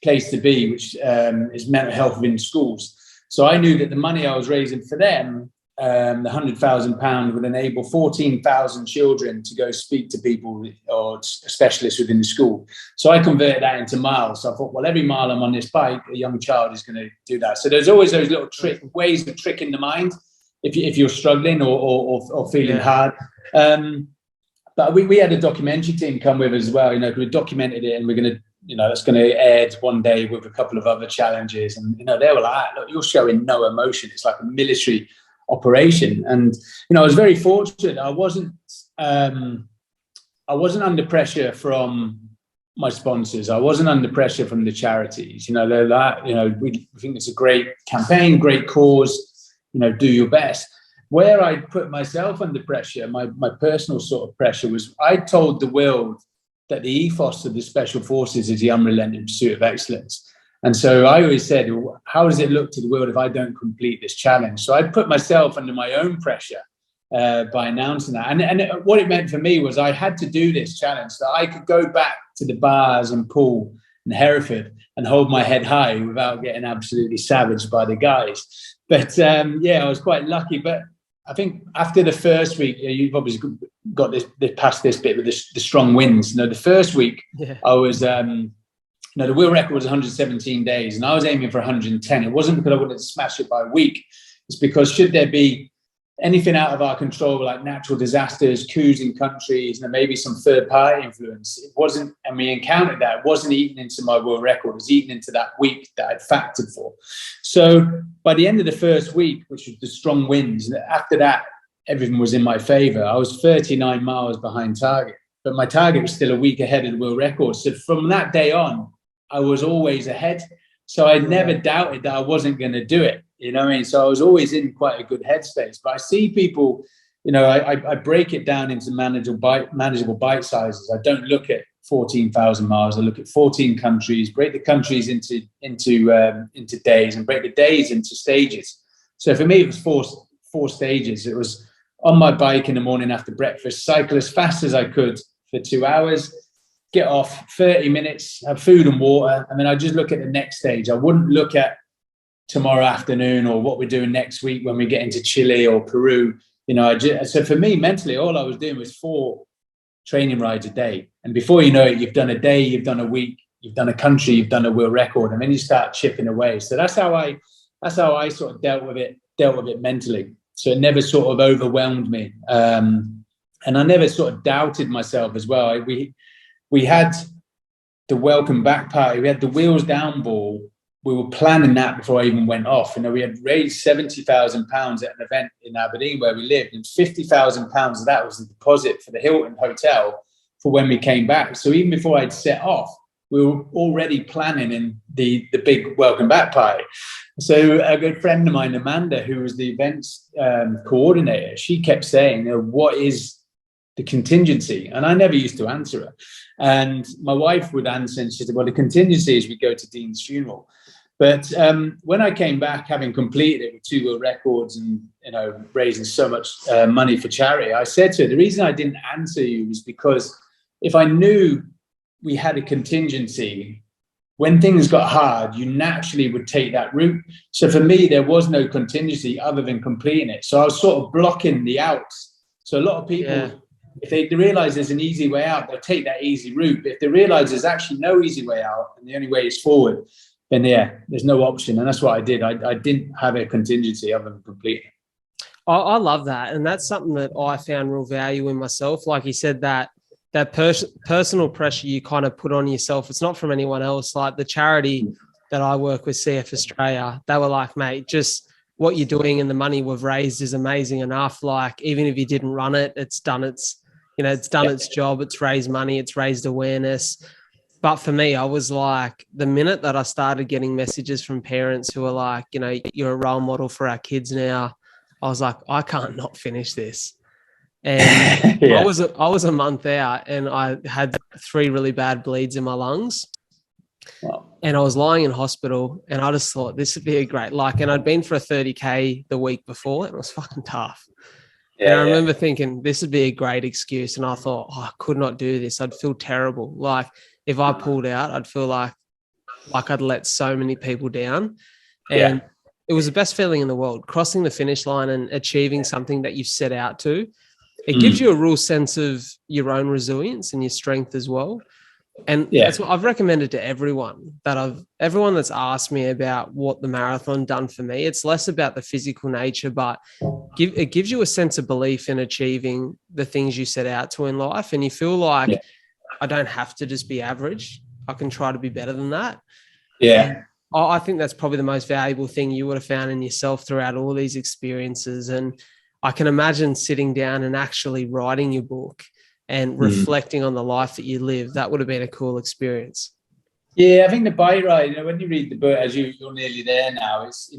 Place to Be, which is mental health within schools. So I knew that the money I was raising for them, the £100,000, would enable 14,000 children to go speak to people or specialists within the school. So I converted that into miles. So I thought, well, every mile I'm on this bike, a young child is going to do that. So there's always those little ways of tricking the mind if you're struggling or feeling hard. But we had a documentary team come with us as well. We documented it, and we're going to, that's going to air one day with a couple of other challenges. And, they were like, look, you're showing no emotion. It's like a military operation. And, I was very fortunate. I wasn't under pressure from my sponsors. I wasn't under pressure from the charities. They're like, we think it's a great campaign, great cause, do your best. Where I put myself under pressure, my personal sort of pressure, was I told the world that the ethos of the Special Forces is the unrelenting pursuit of excellence. And so I always said, how does it look to the world if I don't complete this challenge? So I put myself under my own pressure by announcing that. And what it meant for me was I had to do this challenge so that I could go back to the bars and pool in Hereford and hold my head high without getting absolutely savaged by the guys. But I was quite lucky. But I think after the first week, you've obviously got this past this bit with the strong wins. The first week I was, the world record was 117 days, and I was aiming for 110. It wasn't because I wanted to smash it by a week. It's because should there be anything out of our control, like natural disasters, coups in countries, and maybe some third-party influence, it wasn't, and we encountered that, it wasn't eaten into my world record. It was eaten into that week that I'd factored for. So by the end of the first week, which was the strong wins, after that, everything was in my favor. I was 39 miles behind target, but my target was still a week ahead of the world record. So from that day on, I was always ahead. So I never doubted that I wasn't going to do it. So I was always in quite a good headspace. But I see people, I break it down into manageable bite sizes. I don't look at 14,000 miles. I look at 14 countries, break the countries into days, and break the days into stages. So for me, it was four stages. It was on my bike in the morning after breakfast, cycle as fast as I could for 2 hours, get off 30 minutes, have food and water, and then I just look at the next stage. I wouldn't look at tomorrow afternoon or what we're doing next week when we get into Chile or Peru. So for me, mentally, all I was doing was 4 training rides a day. And before you know it, you've done a day, you've done a week, you've done a country, you've done a world record, and then you start chipping away. So that's how I sort of dealt with it mentally. So it never sort of overwhelmed me. And I never sort of doubted myself as well. We had the welcome back party. We had the wheels down ball. We were planning that before I even went off. We had raised £70,000 at an event in Aberdeen where we lived, and £50,000 of that was the deposit for the Hilton Hotel for when we came back. So even before I'd set off, we were already planning in the big welcome back party. So a good friend of mine, Amanda, who was the events coordinator, she kept saying, what is the contingency? And I never used to answer her. And my wife would answer, and she said, well, the contingency is we go to Dean's funeral. But when I came back, having completed it with 2 world records and raising so much money for charity, I said to her, the reason I didn't answer you was because if I knew we had a contingency, when things got hard, you naturally would take that route. So for me, there was no contingency other than completing it. So I was sort of blocking the outs. So a lot of people, if they realize there's an easy way out, they'll take that easy route. But if they realize there's actually no easy way out and the only way is forward, then there's no option. And that's what I did. I didn't have a contingency other than completing it. I love that. And that's something that I found real value in myself. Like you said, that personal pressure you kind of put on yourself, it's not from anyone else. Like the charity that I work with, SAS Australia, they were like, mate, just what you're doing and the money we've raised is amazing enough. Like, even if you didn't run it, it's done its job. It's raised money. It's raised awareness. But for me, I was like, the minute that I started getting messages from parents who are like, you're a role model for our kids now, I was like, I can't not finish this. And Yeah. I was a month out and I had 3 really bad bleeds in my lungs. Wow. And I was lying in hospital and I just thought this would be a great, and I'd been for a 30K the week before and it was fucking tough. And I remember thinking this would be a great excuse. And I thought, I could not do this. I'd feel terrible. Like if I pulled out, I'd feel like I'd let so many people down. And it was the best feeling in the world, crossing the finish line and achieving something that you've set out to. It gives you a real sense of your own resilience and your strength as well. And that's what I've recommended to everyone everyone that's asked me about what the marathon done for me. It's less about the physical nature, but it gives you a sense of belief in achieving the things you set out to in life. And you feel like I don't have to just be average. I can try to be better than that. Yeah. And I think that's probably the most valuable thing you would have found in yourself throughout all these experiences. And I can imagine sitting down and actually writing your book and reflecting on the life that you live. That would have been a cool experience. Yeah, I think the bike ride, when you read the book, as you're nearly there now, it's,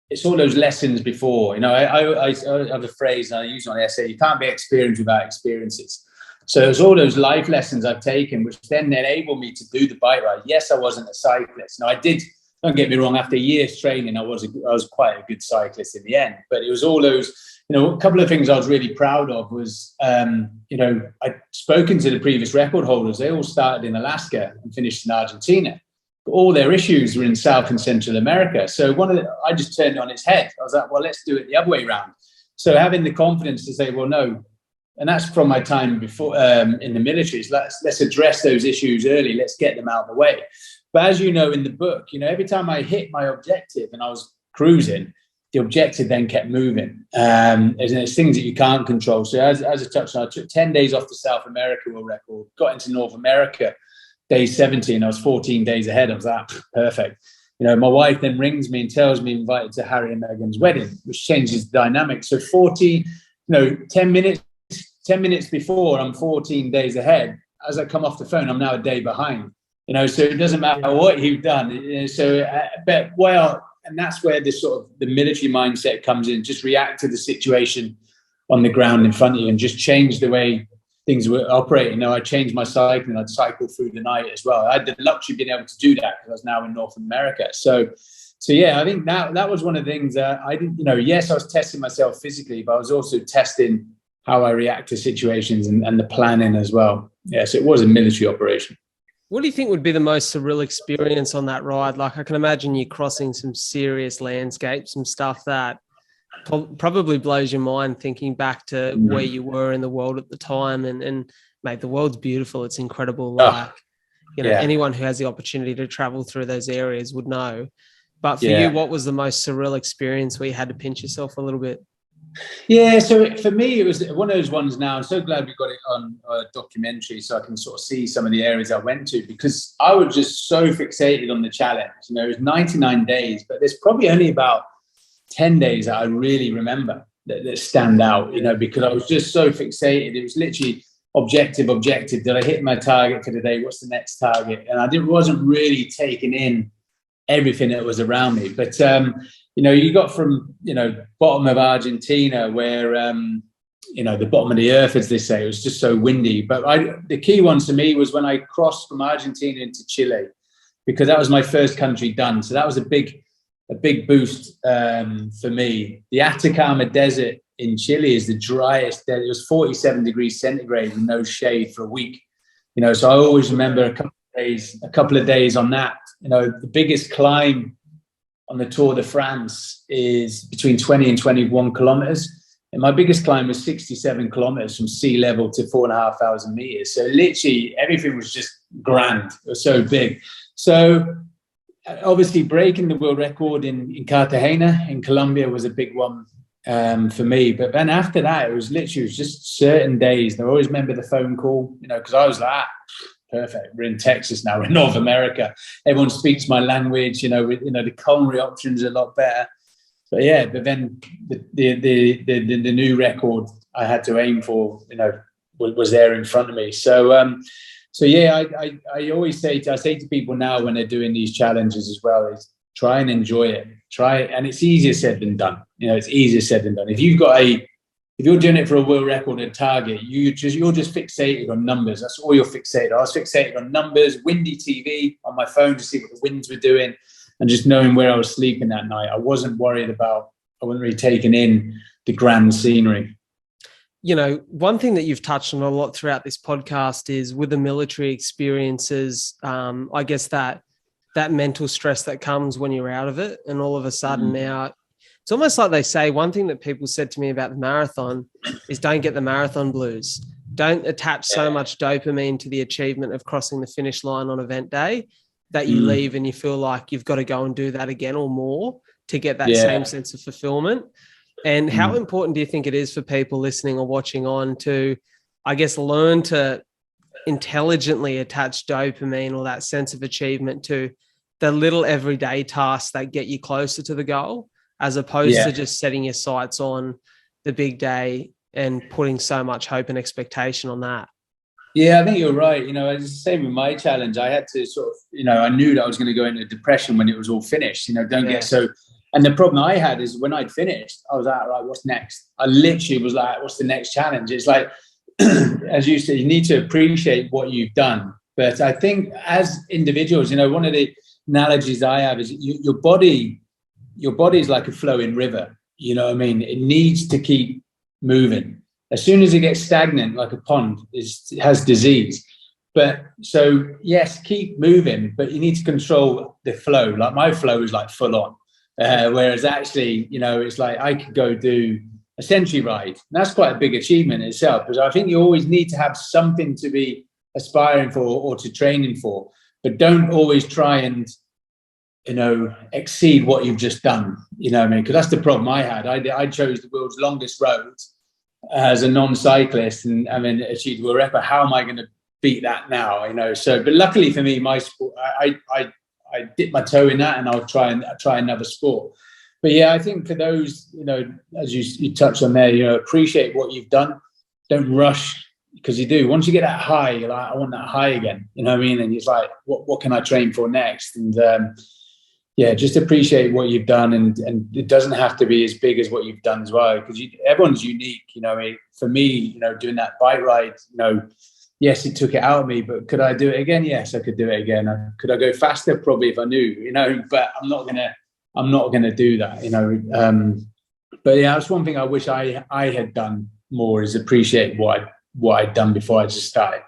it's all those lessons before. I have a phrase I use on the essay, you can't be experienced without experiences. So it's all those life lessons I've taken, which then enable me to do the bike ride. Yes, I wasn't a cyclist. Now I did, don't get me wrong, after years training, I was quite a good cyclist in the end, but it was all those, a couple of things I was really proud of was, I'd spoken to the previous record holders. They all started in Alaska and finished in Argentina. But all their issues were in South and Central America. So I just turned it on its head. I was like, well, let's do it the other way around. So having the confidence to say, well, no, and that's from my time before in the military. Let's address those issues early. Let's get them out of the way. But as you know, in the book, every time I hit my objective and I was cruising, the objective then kept moving. And there's things that you can't control. So as I touched on, I took 10 days off the South America world record, got into North America, day 17. I was 14 days ahead. I was like, perfect. My wife then rings me and tells me invited to Harry and Meghan's wedding, which changes the dynamic. So 10 minutes before, I'm 14 days ahead. As I come off the phone, I'm now a day behind. So it doesn't matter what you've done. And that's where the military mindset comes in. Just react to the situation on the ground in front of you and just change the way things were operating. I changed my cycling. I'd cycle through the night as well. I had the luxury of being able to do that because I was now in North America. So yeah, I think that was one of the things that I didn't, yes, I was testing myself physically, but I was also testing how I react to situations and the planning as well. Yeah, so it was a military operation. What do you think would be the most surreal experience on that ride? Like I can imagine you crossing some serious landscapes, some stuff that probably blows your mind thinking back to where you were in the world at the time. And mate, the world's beautiful. It's incredible. Anyone who has the opportunity to travel through those areas would know. But for you, what was the most surreal experience where you had to pinch yourself a little bit? Yeah, so for me, it was one of those ones now. I'm so glad we got it on a documentary so I can sort of see some of the areas I went to because I was just so fixated on the challenge. It was 99 days, but there's probably only about 10 days that I really remember that stand out, because I was just so fixated. It was literally objective. Did I hit my target for the day? What's the next target? And I wasn't really taking in everything that was around me. But you got from bottom of Argentina where the bottom of the earth, as they say, it was just so windy. But the key one to me was when I crossed from Argentina into Chile, because that was my first country done. So that was a big boost for me. The Atacama Desert in Chile is the driest. It was 47 degrees centigrade and no shade for a week. So I always remember a couple of days on that. The biggest climb on the Tour de France is between 20 and 21 kilometers. And my biggest climb was 67 kilometers from sea level to 4,500 meters. So literally everything was just grand. It was so big. So obviously breaking the world record in Cartagena in Colombia was a big one for me. But then after that, it was just certain days. I always remember the phone call, because I was like, perfect. We're in Texas now. We're in North America. Everyone speaks my language. The culinary options are a lot better. But yeah, but then the new record I had to aim for, was there in front of me. So yeah, I always say to people now when they're doing these challenges as well is try and enjoy it. Try it, and it's easier said than done. It's easier said than done. If you're doing it for a world record and target, you're just fixated on numbers. That's all you're fixated on. I was fixated on numbers, windy TV on my phone to see what the winds were doing, and just knowing where I was sleeping that night. I wasn't really taking in the grand scenery. One thing that you've touched on a lot throughout this podcast is with the military experiences, I guess that mental stress that comes when you're out of it, and all of a sudden now, it's almost like they say, one thing that people said to me about the marathon is don't get the marathon blues. Don't attach so much dopamine to the achievement of crossing the finish line on event day that you leave and you feel like you've got to go and do that again or more to get that same sense of fulfillment. And how important do you think it is for people listening or watching on to, I guess, learn to intelligently attach dopamine or that sense of achievement to the little everyday tasks that get you closer to the goal, as opposed to just setting your sights on the big day and putting so much hope and expectation on that? Yeah, I think you're right. It's the same with my challenge. I had to sort of, I knew that I was going to go into depression when it was all finished. Don't get so. And the problem I had is when I'd finished, I was like, right, what's next? I literally was like, what's the next challenge? It's like, as you said, you need to appreciate what you've done. But I think as individuals, one of the analogies I have is your body is like a flowing river. You know what I mean? It needs to keep moving. As soon as it gets stagnant, like a pond, it has disease. But so, yes, keep moving, but you need to control the flow. Like my flow is like full on. Whereas actually, it's like I could go do a century ride. And that's quite a big achievement in itself, because I think you always need to have something to be aspiring for or to training for, but don't always try and, exceed what you've just done. You know what I mean? Because that's the problem I had. I chose the world's longest road as a non-cyclist and achieved the world record. How am I going to beat that now? So, but luckily for me, my sport, I dip my toe in that, and I'll try another sport. But yeah, I think for those, as you touched on there, appreciate what you've done. Don't rush, because you do. Once you get that high, you're like, I want that high again. You know what I mean? And it's like, what can I train for next? And just appreciate what you've done, and it doesn't have to be as big as what you've done as well, because everyone's unique. For me, doing that bike ride, yes, it took it out of me, but could I do it again? Yes, I could do it again. Could I go faster? Probably, if I knew, but I'm not gonna do that, But yeah, that's one thing I wish I had done more, is appreciate what I'd done before I just started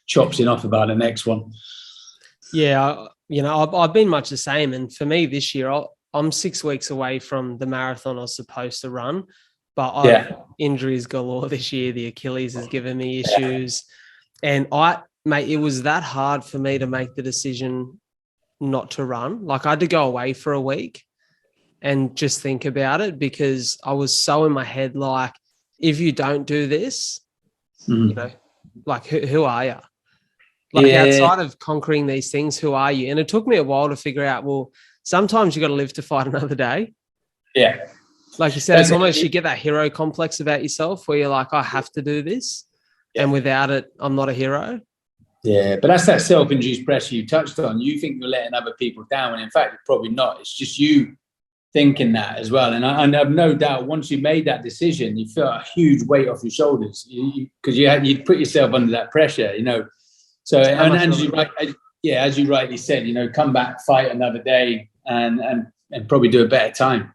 chopping off about the next one. Yeah, I've been much the same. And for me this year, I'm 6 weeks away from the marathon I was supposed to run, but I've injuries galore this year. The Achilles has given me issues. And it was that hard for me to make the decision not to run. Like I had to go away for a week and just think about it, because I was so in my head, like, if you don't do this, like who are you? Like outside of conquering these things, who are you? And it took me a while to figure out, well, sometimes you got to live to fight another day. Yeah. Like you said, it's almost, you get that hero complex about yourself where you're like, I have to do this. Yeah. And without it, I'm not a hero. Yeah, but that's that self-induced pressure you touched on. You think you're letting other people down, and in fact, you're probably not. It's just you thinking that as well. And I have no doubt, once you made that decision, you felt a huge weight off your shoulders, because you put yourself under that pressure, So, and as you rightly said, come back, fight another day, and probably do a better time.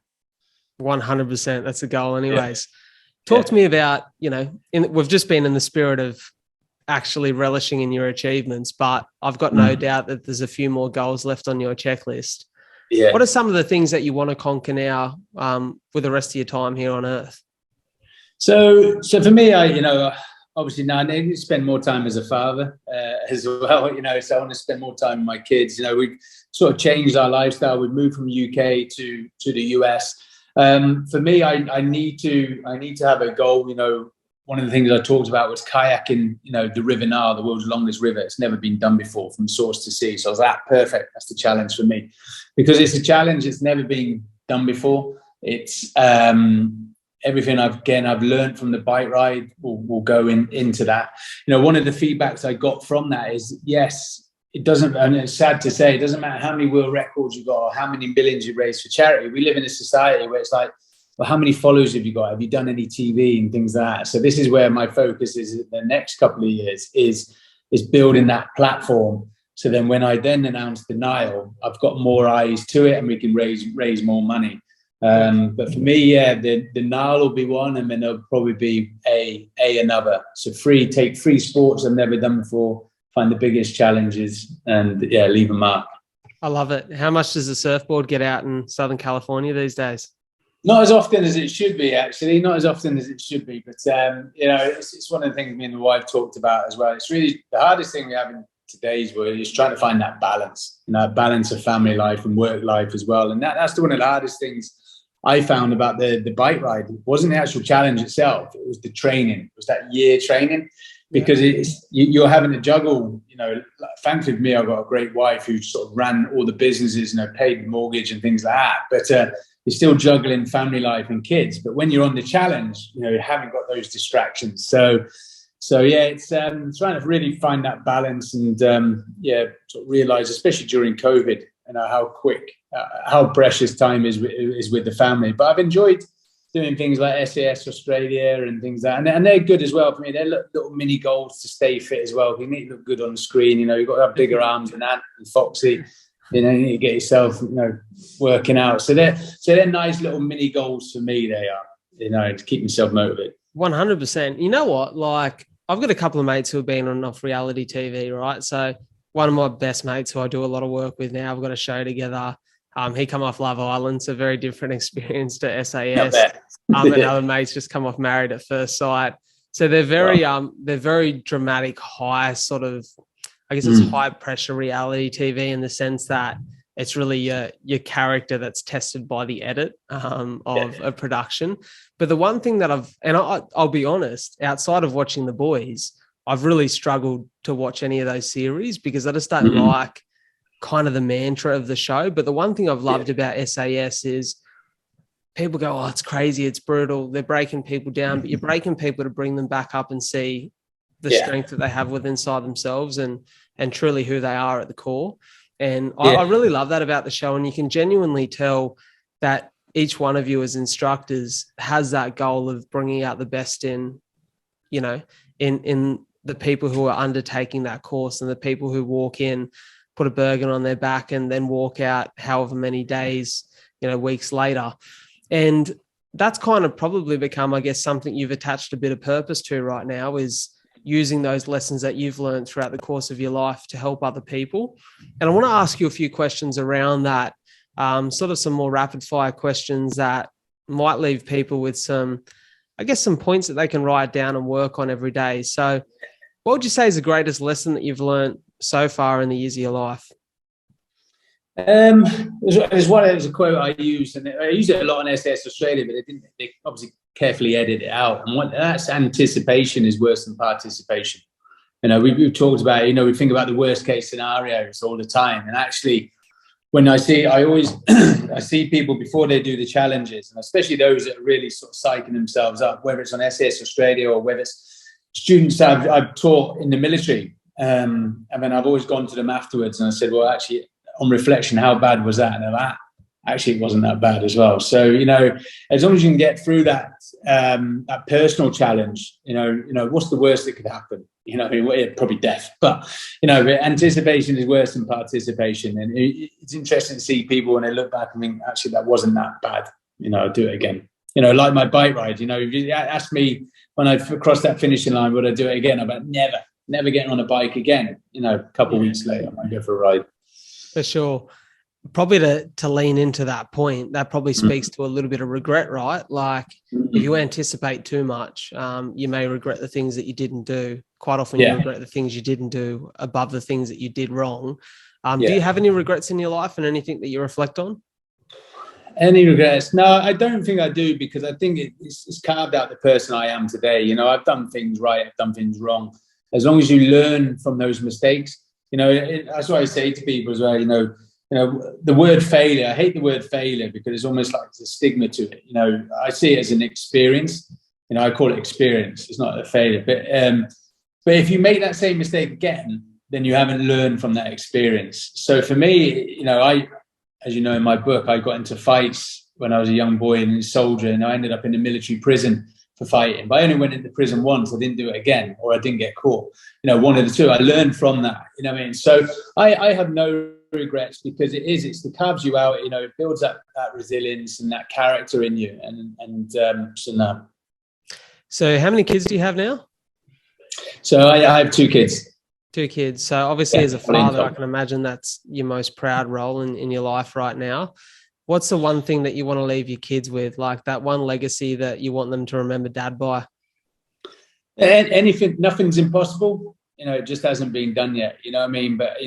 100%. That's the goal anyways. Yeah. Talk to me about, we've just been in the spirit of actually relishing in your achievements, but I've got no doubt that there's a few more goals left on your checklist. Yeah. What are some of the things that you want to conquer now with the rest of your time here on Earth? So for me, obviously now I need to spend more time as a father as well, so I want to spend more time with my kids. We've sort of changed our lifestyle. We've moved from UK to the US. For me, I need to have a goal. One of the things I talked about was kayaking, the River Nile, the world's longest river. It's never been done before, from source to sea. So I was like, perfect. That's the challenge for me, because it's a challenge. It's never been done before. It's everything I've learned from the bike ride will go into that. One of the feedbacks I got from that is, yes, it doesn't, and it's sad to say, it doesn't matter how many world records you've got or how many millions you raise for charity. We live in a society where it's like, well, how many followers have you got? Have you done any TV and things like that? So this is where my focus is in the next couple of years, is building that platform. So then when I then announce the Nile, I've got more eyes to it and we can raise more money. But for me, yeah, the Nile will be one, and then there'll probably be another. So take three sports I've never done before, find the biggest challenges, and yeah, leave a mark. I love it. How much does the surfboard get out in Southern California these days? Not as often as it should be, actually. Not as often as it should be. But, you know, it's one of the things me and the wife talked about as well. It's really the hardest thing we have in today's world is trying to find that balance, you know, balance of family life and work life as well. And that's one of the hardest things I found about the bike ride. It wasn't the actual challenge itself. It was the training. It was that year training, because you're having to juggle, you know. Thankfully for me, I've got a great wife who sort of ran all the businesses, you know, paid the mortgage and things like that. But you're still juggling family life and kids. But when you're on the challenge, you know, you haven't got those distractions. So yeah, it's trying to really find that balance and sort of realize, especially during COVID, you know, how quick, how precious time is with the family. But I've enjoyed doing things like SAS Australia and things like that, and they're good as well for me. They're little mini goals to stay fit as well. You need to look good on the screen. You know, you've got to have bigger arms than Ant and Foxy. You know, you need to get yourself, you know, working out. So they're nice little mini goals for me. They are, you know, to keep myself motivated. 100%. You know what? Like, I've got a couple of mates who have been on off reality TV, right? So one of my best mates who I do a lot of work with now, we've got a show together. He come off Love Island, so very different experience to SAS. Another mate's just come off Married at First Sight. So they're very dramatic, high sort of, I guess it's high pressure reality TV in the sense that it's really your character that's tested by the edit of a production. But the one thing that I'll be honest, outside of watching The Boys, I've really struggled to watch any of those series because I just don't like kind of the mantra of the show. But the one thing I've loved about SAS is people go, oh, it's crazy, it's brutal, they're breaking people down, but you're breaking people to bring them back up and see the strength that they have within inside themselves and truly who they are at the core. And I really love that about the show. And you can genuinely tell that each one of you as instructors has that goal of bringing out the best in, you know, in the people who are undertaking that course and the people who walk in, put a burger on their back and then walk out however many days, you know, weeks later. And that's kind of probably become, I guess, something you've attached a bit of purpose to right now, is using those lessons that you've learned throughout the course of your life to help other people. And I want to ask you a few questions around that, sort of some more rapid fire questions that might leave people with some points that they can write down and work on every day. So what would you say is the greatest lesson that you've learned so far in the years of your life? There's a quote I use, and I use it a lot on SAS Australia, but they obviously carefully edit it out. And that's anticipation is worse than participation. You know, we've talked about, you know, we think about the worst case scenarios all the time. And actually, when I always I see people before they do the challenges, and especially those that are really sort of psyching themselves up, whether it's on SAS Australia or whether it's students I've taught in the military. And then I've always gone to them afterwards and I said, well, actually, on reflection, how bad was that? And they're like, actually, it wasn't that bad as well. So, you know, as long as you can get through that personal challenge, you know, what's the worst that could happen? You know, I mean, probably death. But, you know, anticipation is worse than participation. And it's interesting to see people when they look back and think, actually, that wasn't that bad. You know, I'll do it again. You know, like my bike ride, you know, if you ask me when I crossed that finishing line, would I do it again? I'm like, never getting on a bike again. You know, a couple of weeks later, I might go for a ride. For sure. Probably to lean into that point, that probably speaks to a little bit of regret, right? Like if you anticipate too much, you may regret the things that you didn't do. Quite often you regret the things you didn't do above the things that you did wrong. Do you have any regrets in your life and anything that you reflect on? Any regrets? No, I don't think I do, because I think it's carved out the person I am today. You know, I've done things right, I've done things wrong. As long as you learn from those mistakes, you know, that's what I say to people as well. You know, the word failure, I hate the word failure because it's almost like there's a stigma to it. You know, I see it as an experience. You know, I call it experience. It's not a failure. But if you make that same mistake again, then you haven't learned from that experience. So for me, as you know, in my book, I got into fights when I was a young boy and a soldier, and I ended up in a military prison for fighting. But I only went into prison once. I didn't do it again, or I didn't get caught. One of the two. I learned from that. You know what I mean? So I have no regrets, because it carves you out. It builds that resilience and that character in you. So no. So how many kids do you have now? So I have 2 kids. 2 kids. So obviously, as a father, I can imagine that's your most proud role in your life right now. What's the one thing that you want to leave your kids with, like that one legacy that you want them to remember Dad by? Anything, nothing's impossible. It just hasn't been done yet. You know what I mean? But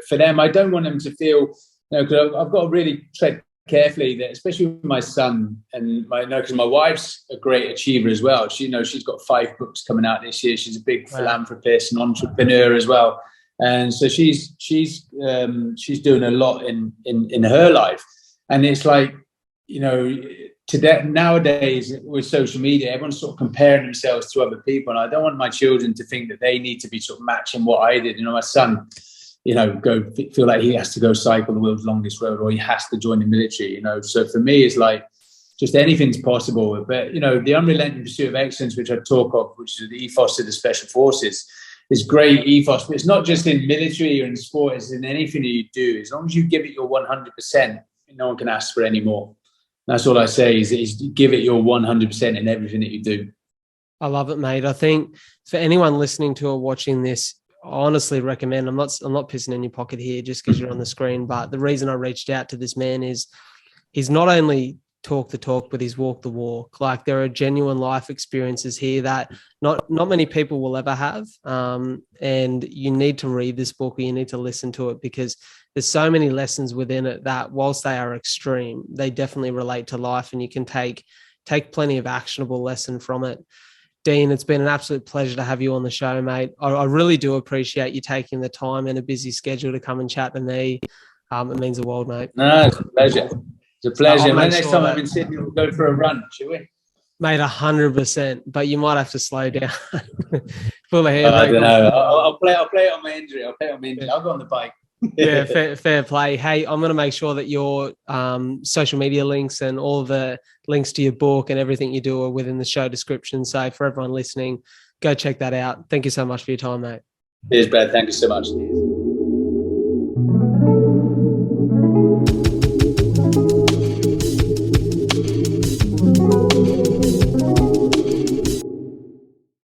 for them, I don't want them to feel, because I've got to really tread carefully that, especially with my son and because my wife's a great achiever as well. She's got 5 books coming out this year. She's a big philanthropist and entrepreneur as well, and so she's doing a lot in her life. And it's like, today, nowadays with social media, everyone's sort of comparing themselves to other people, and I don't want my children to think that they need to be sort of matching what I did. My son, feel like he has to go cycle the world's longest road, or he has to join the military. So for me, it's like just anything's possible. But the unrelenting pursuit of excellence, which I talk of, which is the ethos of the Special Forces, is great ethos. But it's not just in military or in sport; it's in anything that you do. As long as you give it your 100%. No one can ask for any more. That's all I say is give it your 100% in everything that you do. I love it, mate. I think for anyone listening to or watching this, I honestly recommend, I'm not pissing in your pocket here just because you're on the screen, but the reason I reached out to this man is he's not only talk the talk, but he's walk the walk. Like, there are genuine life experiences here that not many people will ever have. And you need to read this book, or you need to listen to it, because there's so many lessons within it that, whilst they are extreme, they definitely relate to life, and you can take plenty of actionable lesson from it. Dean, it's been an absolute pleasure to have you on the show, mate. I really do appreciate you taking the time in a busy schedule to come and chat to me. It means the world, mate. No, it's a pleasure. It's a pleasure. Next time I'm in Sydney, we'll go for a run, shall we? Mate, 100%. But you might have to slow down. Full of hair. I don't know. I'll play it on my injury. I'll go on the bike. Yeah, fair play. Hey, I'm going to make sure that your social media links and all the links to your book and everything you do are within the show description. So for everyone listening, go check that out. Thank you so much for your time, mate. Cheers, Brad. Thank you so much.